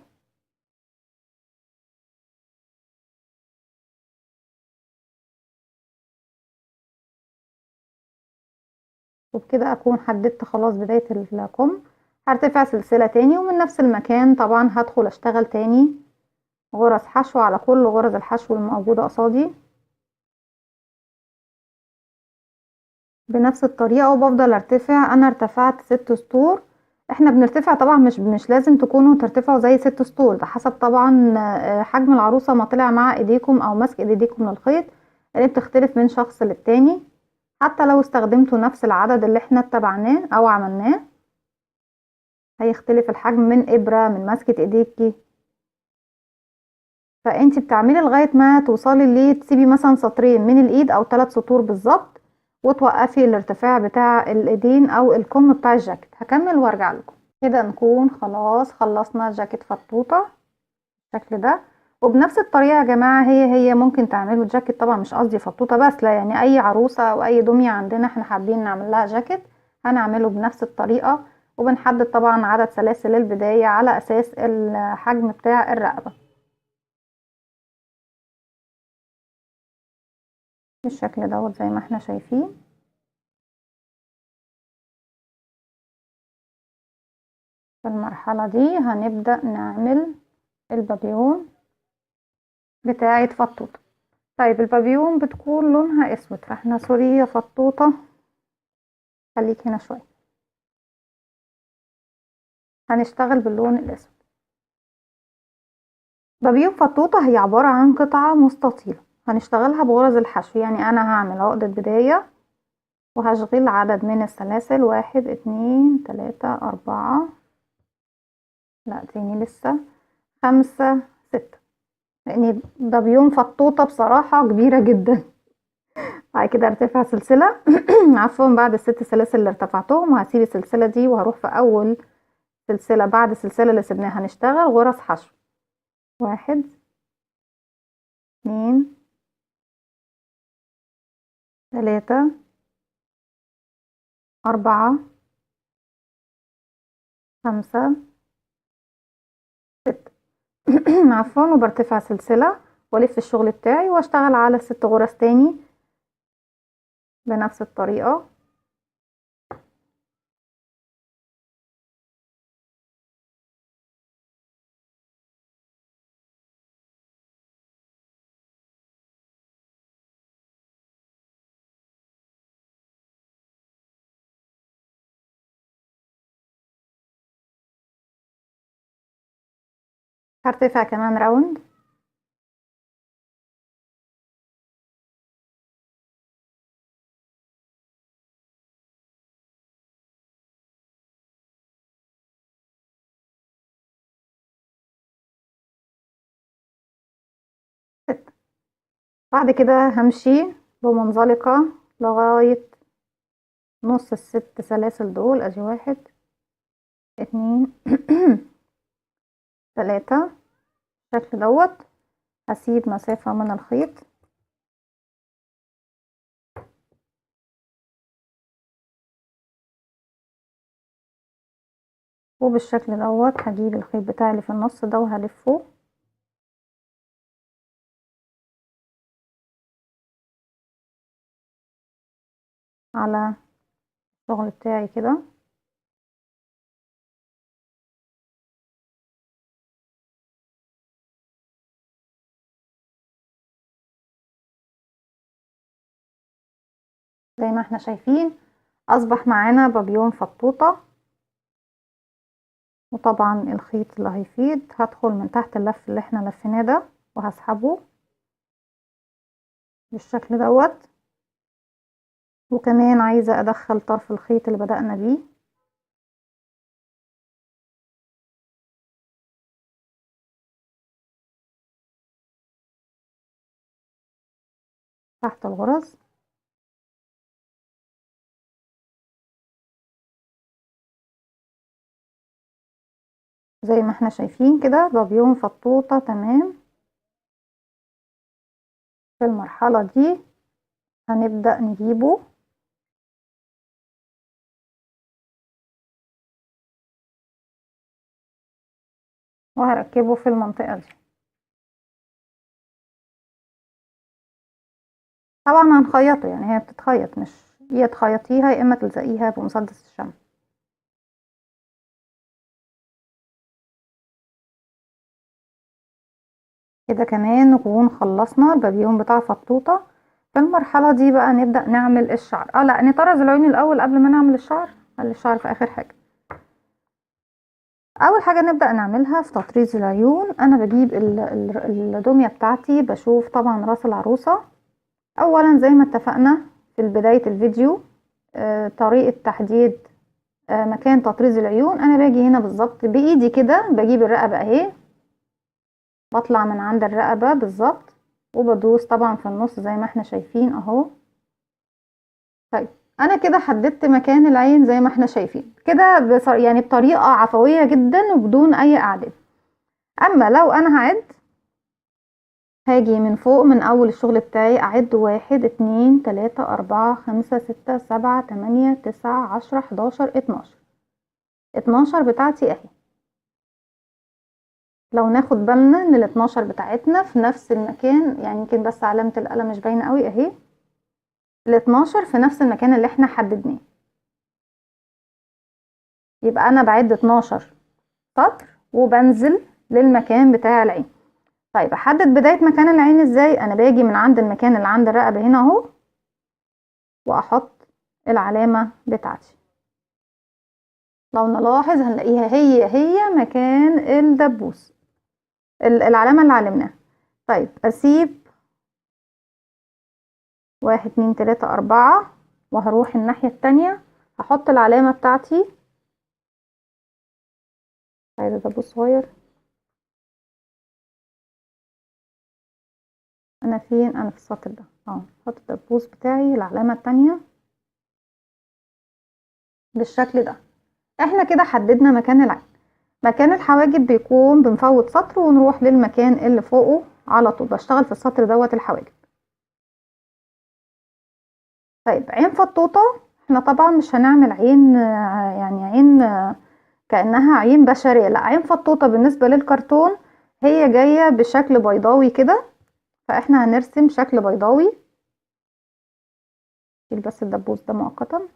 وبكده اكون حددت خلاص بداية الكم. هرتفع سلسلة تاني، ومن نفس المكان طبعا هدخل اشتغل تاني غرز حشو على كل غرز الحشو الموجودة قصادي بنفس الطريقة، وبفضل ارتفع. انا ارتفعت 6 سطور. احنا بنرتفع طبعا مش لازم تكونوا ترتفعوا زي 6 سطور، ده حسب طبعا حجم العروسة ما طلع مع ايديكم او مسك ايديكم للخيط، اللي بتختلف من شخص للتاني. حتى لو استخدمتوا نفس العدد اللي احنا اتبعناه او عملناه هيختلف الحجم من ابرة من مسكة ايديكي. فانتي بتعملي لغاية ما توصلي اللي تسيبي مثلا سطرين من الايد او 3 سطور بالظبط، وتوقفي الارتفاع بتاع الايدين او الكم بتاع الجاكيت. هكمل وارجع لكم. كده نكون خلاص خلصنا جاكيت فطوطة بالشكل ده. وبنفس الطريقة يا جماعة هي ممكن تعملوا جاكيت، طبعا مش قصدي فطوطة بس، لا يعني اي عروسة او اي دمية عندنا احنا حابين نعمل لها جاكيت هنعمله بنفس الطريقة. وبنحدد طبعا عدد سلاسل البداية على اساس الحجم بتاع الرقبة بالشكل دوت زي ما احنا شايفين. في المرحلة دي هنبدأ نعمل البابيون بتاعة فطوطة. طيب البابيون بتكون لونها اسود، فاحنا سوري يا فطوطة خليك هنا شوية، هنشتغل باللون الاسود. بابيون فطوطة هي عبارة عن قطعة مستطيلة هنشتغلها بغرز الحشو. يعني انا هعمل عقدة بداية وهشغل عدد من السلاسل 1 2 3 4 لا تاني لسه 5 6، لان بابيون فطوطة بصراحة كبيرة جدا. بعد كده ارتفع سلسلة عفوا بعد الست سلاسل اللي ارتفعتهم، وهسيب السلسلة دي وهروح في اول سلسلة بعد السلسلة اللي سيبناها هنشتغل غرز حشو 1 2 3 4 5 6 عفوا. وبرتفع سلسلة والف الشغل بتاعي واشتغل على 6 غرز تاني بنفس الطريقة. هرتفع كمان راوند ست. بعد كده همشي بمنزلقة لغاية نص الست سلاسل دول، ادي 1 2 3 بالشكل دوت. هسيب مسافة من الخيط وبالشكل دوت هجيب الخيط بتاعي اللي في النص ده وهلفه على الشغل بتاعي كده. زي ما احنا شايفين اصبح معانا بابيون فطوطة. وطبعا الخيط اللي هيفيض هدخل من تحت اللف اللي احنا لفيناه ده وهسحبه بالشكل دوت. وكمان عايزة ادخل طرف الخيط اللي بدأنا بيه تحت الغرز. زي ما احنا شايفين كده بابيون فطوطة تمام. في المرحلة دي هنبدأ نجيبه وهركبه في المنطقة دي. طبعا هنخيطه، يعني هي بتتخيط، مش يا تخيطيها يا اما تلزقيها بمسدس الشمع. كده كمان نكون خلصنا البابيون بتاع فطوطة. في المرحلة دي بقى نبدأ نعمل الشعر. لا، نطرز العيون الأول قبل ما نعمل الشعر، خلي الشعر في آخر حاجة. أول حاجة نبدأ نعملها في تطريز العيون، أنا بجيب الدمية بتاعتي، بشوف طبعا راس العروسة. أولا زي ما اتفقنا في بداية الفيديو، طريقة تحديد مكان تطريز العيون. أنا باجي هنا بالظبط بإيدي كده، بجيب الرقبة أهي، بطلع من عند الرقبة بالظبط وبدوس طبعا في النص زي ما احنا شايفين اهو. طيب انا كده حددت مكان العين زي ما احنا شايفين كده، يعني بطريقة عفوية جدا وبدون اي اعداد. اما لو انا هاجي من فوق من اول الشغل بتاعي اعد 1 2 3 4 5 6 7 8 9 10 11 12 بتاعتي اهي. لو ناخد بالنا ان ال 12 بتاعتنا في نفس المكان، يعني يمكن بس علامة القلم مش باينة قوي اهي. ال 12 في نفس المكان اللي احنا حددناه، يبقى انا بعد 12 سطر وبنزل للمكان بتاع العين. طيب احدد بداية مكان العين ازاي؟ انا باجي من عند المكان اللي عند الرقبة هنا اهو واحط العلامة بتاعتي. لو نلاحظ هنلاقيها هي مكان الدبوس، العلامة اللي علمناها. طيب اسيب 1 2 3 4 وهروح الناحية التانية هحط العلامة بتاعتي. عايزة دبوس صغير. انا فين؟ انا في السطر ده اهو. احط الدبوس بتاعي العلامة التانية بالشكل ده. احنا كده حددنا مكان العين. مكان الحواجب بيكون بنفوت سطر ونروح للمكان اللي فوقه على طول، بشتغل في السطر دوت الحواجب. طيب عين فطوطة، احنا طبعا مش هنعمل عين يعني عين كأنها عين بشرية، لا، عين فطوطة بالنسبة للكرتون هي جاية بشكل بيضاوي كده، فاحنا هنرسم شكل بيضاوي. شيل بس الدبوس ده مؤقتا.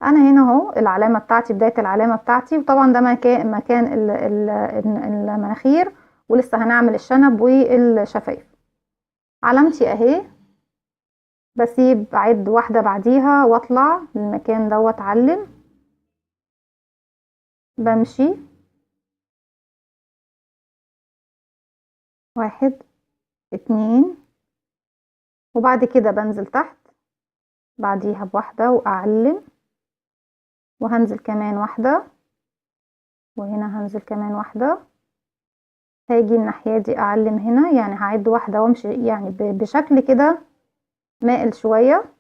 انا هنا اهو العلامة بتاعتي، بداية العلامة بتاعتي، وطبعا ده مكان المناخير، ولسه هنعمل الشنب والشفايف. علامتي اهي، بسيب اعد واحدة بعديها واطلع للمكان دوت اعلم، بمشي 1 2 وبعد كده بنزل تحت بعديها بواحدة واعلم، وهنزل كمان واحدة، وهنا هنزل كمان واحدة، هاجي الناحية دي اعلم هنا، يعني هعد واحدة وامشي يعني بشكل كده مائل شوية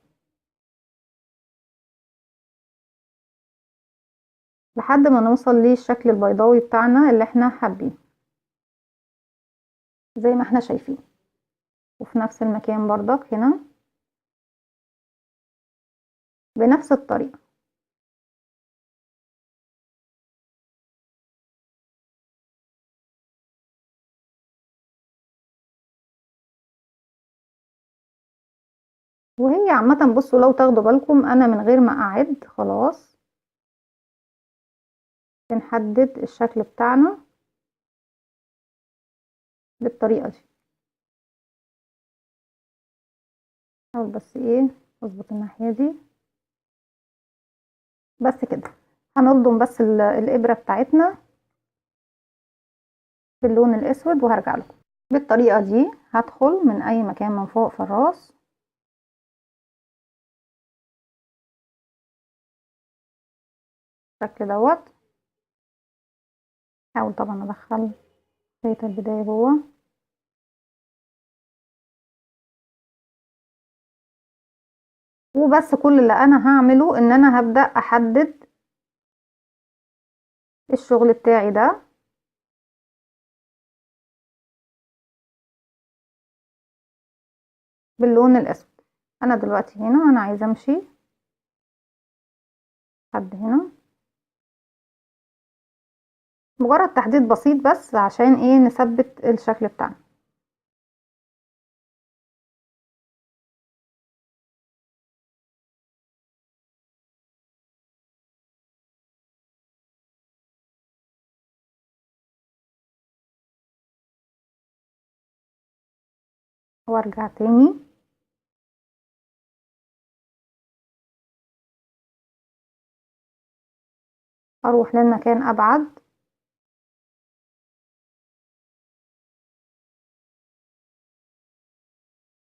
لحد ما نوصل للشكل البيضاوي بتاعنا اللي احنا حابين. زي ما احنا شايفين، وفي نفس المكان برضك هنا بنفس الطريقة. وهي عامة بصوا لو تاخدوا بالكم انا من غير ما اعد خلاص بنحدد الشكل بتاعنا بالطريقة دي. حاول بس ايه اظبط الناحية دي بس كده. هنلضم بس الابرة بتاعتنا باللون الاسود وهرجع لكم. بالطريقة دي هدخل من اي مكان من فوق في الراس بالشكل دوت. حاول طبعا ادخل خيط البداية جوه. وبس كل اللي انا هعمله ان انا هبدأ احدد الشغل بتاعي ده باللون الاسود. انا دلوقتي هنا انا عايزة امشي لحد هنا، مجرد تحديد بسيط بس عشان ايه نثبت الشكل بتاعنا. وارجع تاني اروح للمكان ابعد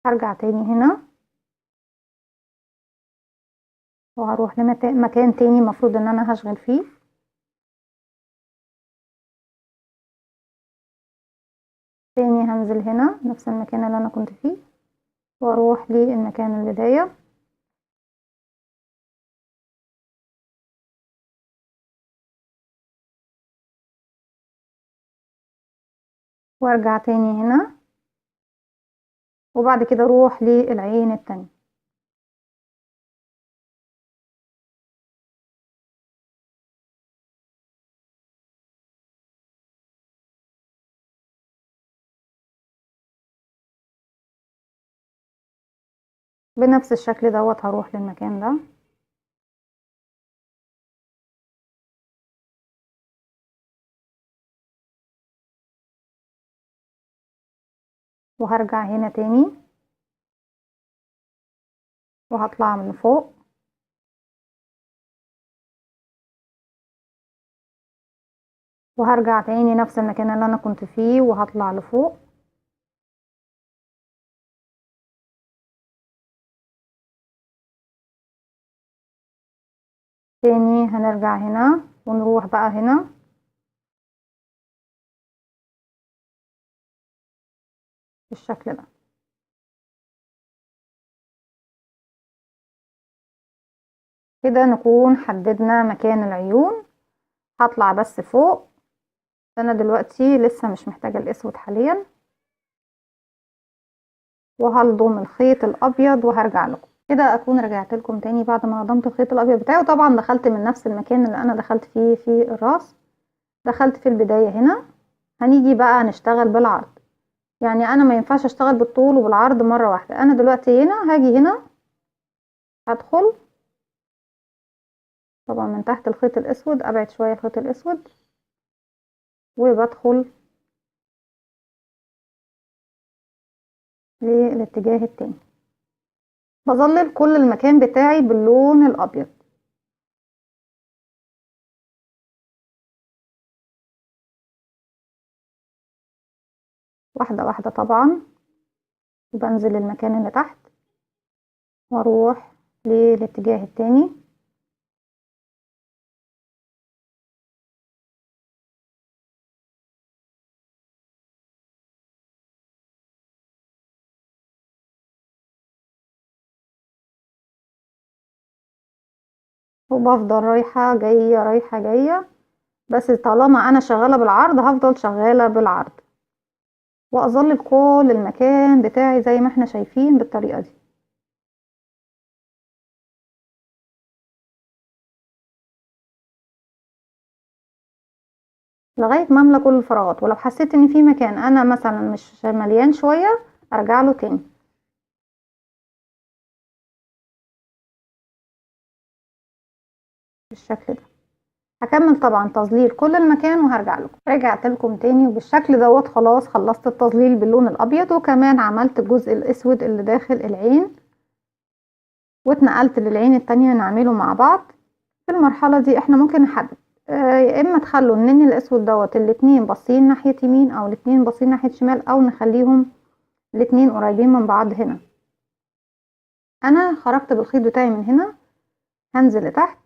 هرجع تاني هنا وهروح لمكان تاني مفروض ان انا هشغل فيه. تاني هنزل هنا نفس المكان اللي انا كنت فيه واروح للمكان البداية وارجع تاني هنا وبعد كده اروح للعين التانية. بنفس الشكل دوت هروح للمكان ده وهرجع هنا تاني وهطلع من فوق وهرجع تاني نفس المكان اللي انا كنت فيه وهطلع لفوق تاني. هنرجع هنا ونروح بقى هنا بالشكل ده. كده نكون حددنا مكان العيون. هطلع بس فوق، انا دلوقتي لسه مش محتاجة الاسود حاليا، وهلضم الخيط الابيض وهرجع لكم. كده اكون رجعت لكم تاني بعد ما هضمت الخيط الابيض بتاعي، وطبعا دخلت من نفس المكان اللي انا دخلت فيه في الراس. دخلت في البداية هنا. هنيجي بقى نشتغل بالعرض، يعني انا ما ينفعش اشتغل بالطول وبالعرض مرة واحدة. انا دلوقتي هنا هاجي هنا هدخل طبعا من تحت الخيط الاسود، ابعد شوية الخيط الاسود وبدخل للاتجاه التاني. بظلل كل المكان بتاعي باللون الابيض. واحدة واحدة طبعا، وبنزل المكان اللي تحت واروح للاتجاه التاني. وبفضل رايحة جاية رايحة جاية، بس طالما انا شغالة بالعرض هفضل شغالة بالعرض. واظلل كل المكان بتاعي زي ما احنا شايفين بالطريقة دي. لغاية ما املى كل الفراغات، ولو حسيت ان في مكان انا مثلا مش مليان شوية ارجع له تاني بالشكل ده. هكمل طبعا تظليل كل المكان وهرجع لكم. رجعت لكم تاني وبالشكل دوت خلاص خلصت التظليل باللون الابيض، وكمان عملت الجزء الاسود اللي داخل العين، واتنقلت للعين التانية نعمله مع بعض. في المرحلة دي احنا ممكن نحدد يا اما تخلوا النني الاسود دوت الاتنين باصين ناحية يمين او الاتنين باصين ناحية شمال، او نخليهم الاتنين قريبين من بعض. هنا انا خرجت بالخيط بتاعي من هنا، هنزل لتحت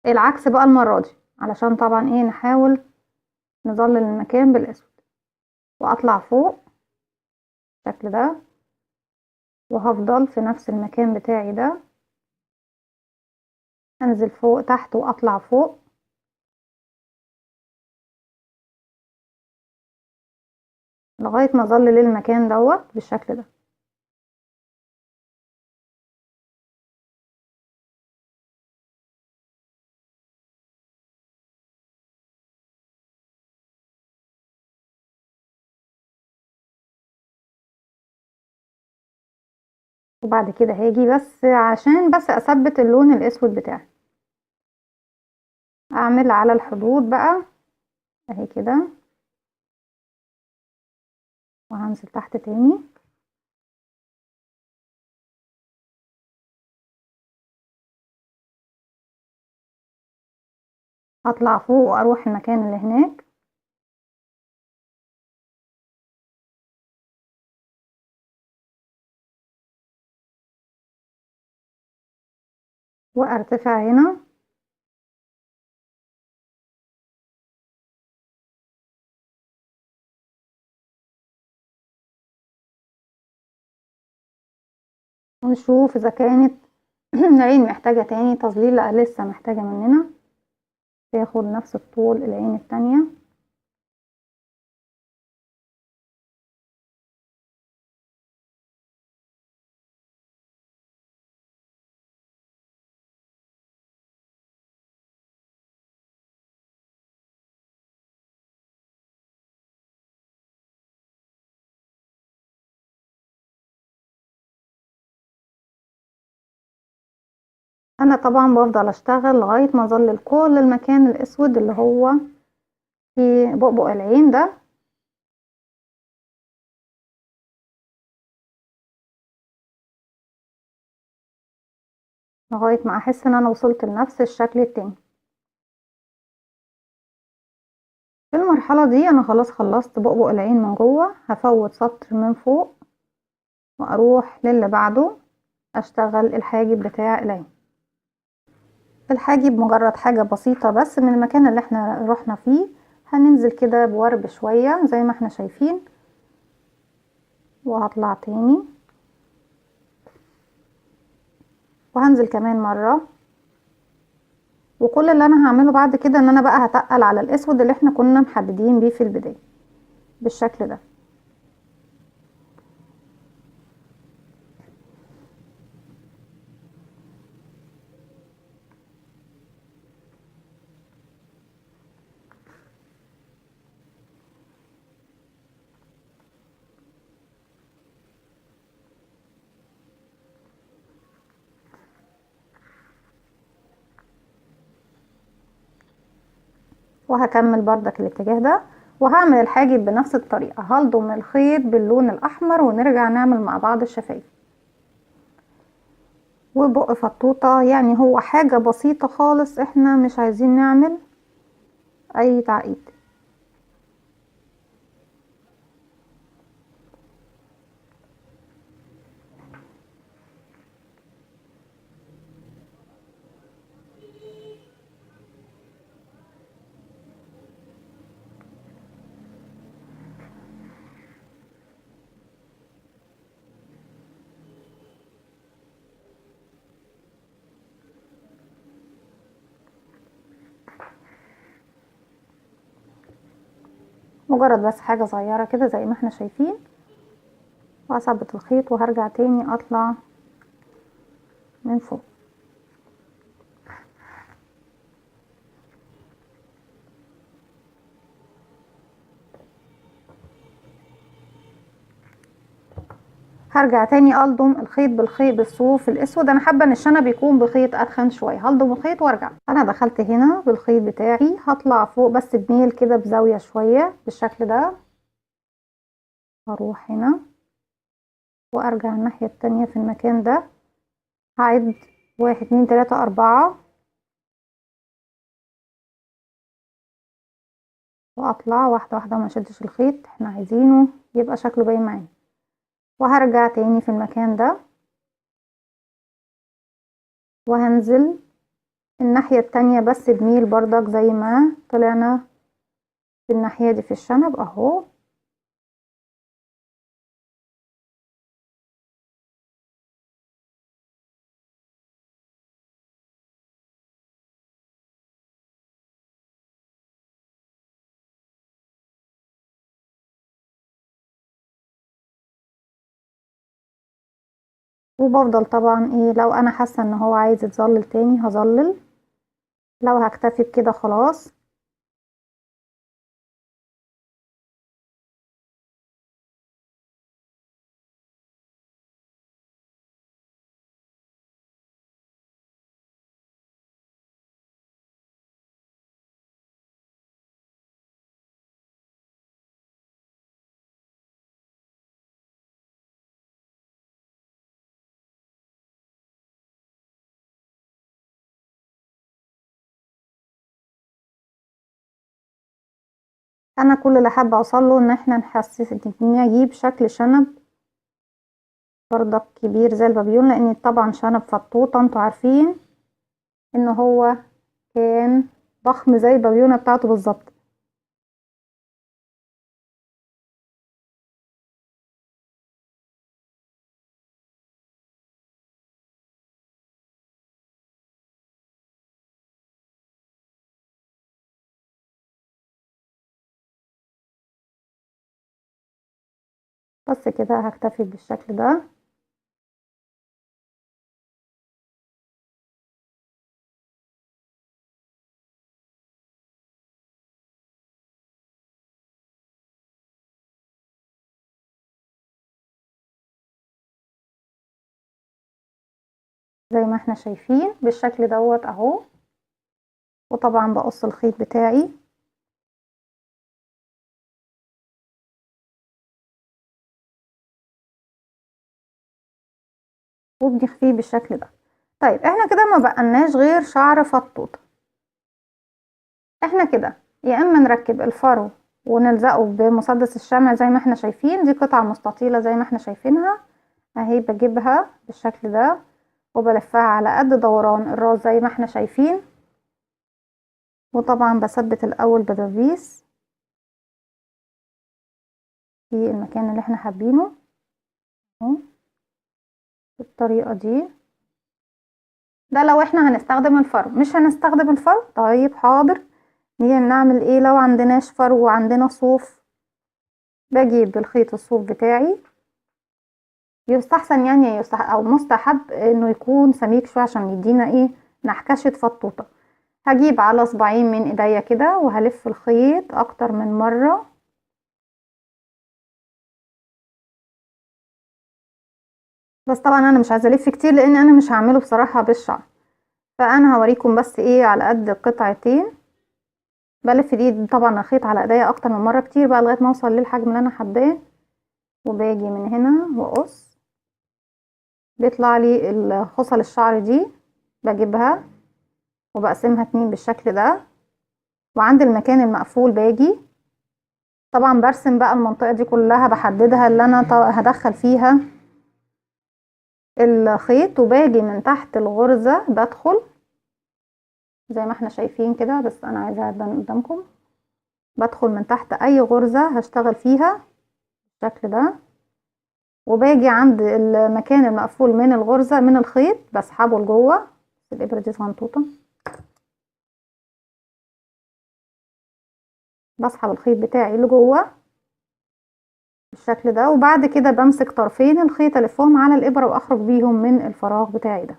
العكس بقى المرة دي، علشان طبعا ايه نحاول نظلل المكان بالاسود، واطلع فوق بالشكل ده، وهفضل في نفس المكان بتاعي ده انزل فوق تحت واطلع فوق لغاية ما اظلل المكان دوت بالشكل ده. وبعد كده هاجي بس عشان بس اثبت اللون الاسود بتاعي، اعمل على الحدود بقى اهي كده، وهنزل تحت تاني، اطلع فوق واروح المكان اللي هناك، وارتفع هنا ونشوف اذا كانت العين محتاجة تاني تظليل. لا لسه محتاجة مننا تاخد نفس الطول العين التانية. انا طبعا بفضل اشتغل لغاية ما اظلل كل المكان الاسود اللي هو في بؤبؤ العين ده، لغاية ما احس ان انا وصلت لنفس الشكل التاني. في المرحلة دي انا خلاص خلصت بؤبؤ العين من جوه، هفوت سطر من فوق واروح للي بعده اشتغل الحاجب بتاع العين. الحاجب مجرد حاجة بسيطة بس من المكان اللي احنا رحنا فيه، هننزل كده بورب شوية زي ما احنا شايفين، وهطلع تاني وهنزل كمان مرة. وكل اللي انا هعمله بعد كده ان انا بقى هتقل على الاسود اللي احنا كنا محددين بيه في البداية بالشكل ده. وهكمل بردك الاتجاه ده، وهعمل الحاجب بنفس الطريقة، هلضم الخيط باللون الاحمر ونرجع نعمل مع بعض الشفايف. وبق فطوطة يعني هو حاجة بسيطة خالص، احنا مش عايزين نعمل اي تعقيد. مجرد بس حاجة صغيرة كده زي ما احنا شايفين، واثبت الخيط وهرجع تاني اطلع من فوق. هرجع تاني الضم الخيط بالخيط بالصوف الاسود. انا حابه ان الشنب يكون بخيط اتخن شويه، هلضم الخيط وارجع. انا دخلت هنا بالخيط بتاعي، هطلع فوق بس بميل كده بزاويه شويه بالشكل ده. هروح هنا وارجع الناحيه التانية في المكان ده. هعد 1 2 3 4 واطلع واحده واحده وما اشدش الخيط، احنا عايزينه يبقى شكله باين معانا. وهرجع تاني في المكان ده وهنزل الناحية التانية بس بميل بردك زي ما طلعنا في الناحية دي في الشنب اهو. وبفضل طبعا ايه، لو انا حاسة ان هو عايز يتظلل تاني هظلل، لو هكتفي بكده خلاص. انا كل اللي حابة اوصله ان احنا نحسس ان اجيب شكل شنب بردك كبير زي البابيون، لان طبعا شنب فطوطة انتوا عارفين ان هو كان ضخم زي البابيونة بتاعته بالظبط. بس كده هكتفي بالشكل ده. زي ما احنا شايفين بالشكل دوت اهو. وطبعا بقص الخيط بتاعي وبنخفيه بالشكل ده. طيب احنا كده ما بقناش غير شعر فطوطة. احنا كده يا اما نركب الفرو ونلزقه بمسدس الشمع زي ما احنا شايفين، دي قطعة مستطيلة زي ما احنا شايفينها اهي، بجيبها بالشكل ده وبلفها على قد دوران الراس زي ما احنا شايفين. وطبعا بثبت الاول بدبيس في المكان اللي احنا حابينه اهو بالطريقة دي. ده لو احنا هنستخدم الفرو. مش هنستخدم الفرو، طيب حاضر، نيجي نعمل ايه لو عندناش فرو وعندنا صوف. بجيب الخيط الصوف بتاعي، يستحسن يعني او مستحب انه يكون سميك شويه عشان يدينا ايه، نحكشة فطوطة. هجيب على صباعين من ايديا كده وهلف الخيط اكتر من مرة. بس طبعا انا مش عايزه الف كتير لان انا مش هعمله بصراحة بالشعر، فانا هوريكم بس ايه على قد قطعتين. بلف دي طبعا الخيط على ايديا اكتر من مرة كتير بقى لغاية ما اوصل للحجم اللي انا حباه. وباجي من هنا واقص، بيطلع لي الخصل الشعر دي، بجيبها وبقسمها 2 بالشكل ده. وعند المكان المقفول باجي طبعا برسم بقى المنطقة دي كلها، بحددها اللي انا هدخل فيها الخيط. وباجي من تحت الغرزة بدخل زي ما احنا شايفين كده، بس انا عايزاها تبان قدامكم. بدخل من تحت اي غرزة هشتغل فيها بالشكل ده، وباجي عند المكان المقفول من الغرزة من الخيط بسحبه لجوه. الابرة دي صنطوطة بسحب الخيط بتاعي لجوه بالشكل ده، وبعد كده بمسك طرفين الخيط الفهم على الابرة واخرج بيهم من الفراغ بتاعي ده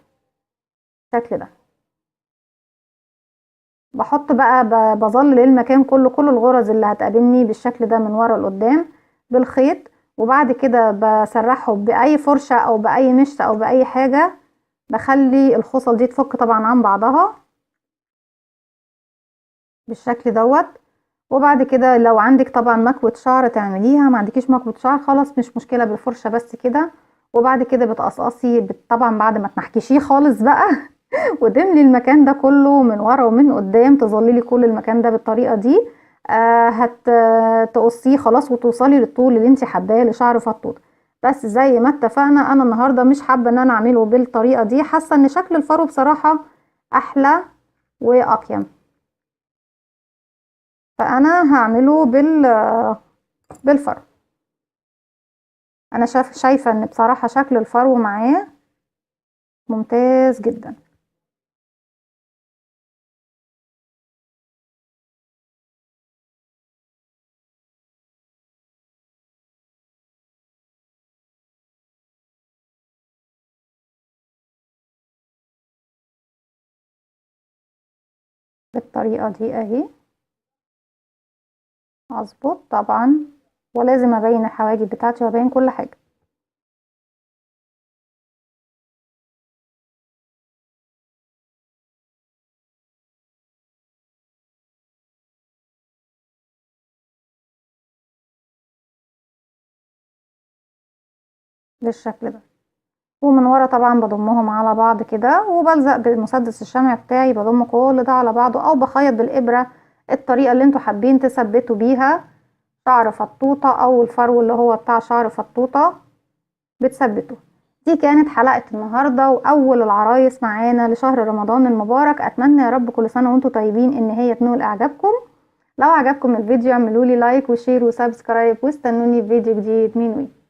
بالشكل ده. بحط بقى بظلل المكان كله، كل الغرز اللي هتقابلني بالشكل ده من ورا لقدام بالخيط، وبعد كده بسرحه باي فرشة او باي مشط او باي حاجة، بخلي الخصل دي تفك طبعا عن بعضها بالشكل دوت. وبعد كده لو عندك طبعا مكوة شعر تعمليها، ما عندكيش مكوة شعر خلاص مش مشكلة، بالفرشة بس كده. وبعد كده بتقصقصي طبعا بعد ما تنحكشيه خالص بقى وتملي المكان ده كله من ورا ومن قدام، تظللي كل المكان ده بالطريقة دي. هتقصيه خلاص وتوصلي للطول اللي انت حباه لشعر فطوط. بس زي ما اتفقنا انا النهاردة مش حابة ان انا اعمله بالطريقة دي، حاسة ان شكل الفرو بصراحة احلى واقيم، فانا هعمله بالفرو. انا شايفة ان بصراحة شكل الفرو معاه ممتاز جدا. بالطريقة دي اهي اظبط طبعا، ولازم ابين الحواجب بتاعتي وابين كل حاجة. بالشكل ده، ومن ورا طبعا بضمهم على بعض كده، وبلزق بالمسدس الشمع بتاعي بضم كل ده على بعضه، او بخيط بالابرة الطريقة اللي انتوا حابين تثبتوا بيها شعر فطوطة او الفرو اللي هو بتاع شعر فطوطة بتثبته. دي كانت حلقة النهاردة واول العرايس معانا لشهر رمضان المبارك. اتمنى يا رب كل سنة وانتوا طيبين ان هي تنول اعجابكم. لو عجبكم الفيديو اعملوا لي لايك وشير وسبسكرايب، واستنوني في فيديو جديد من وي.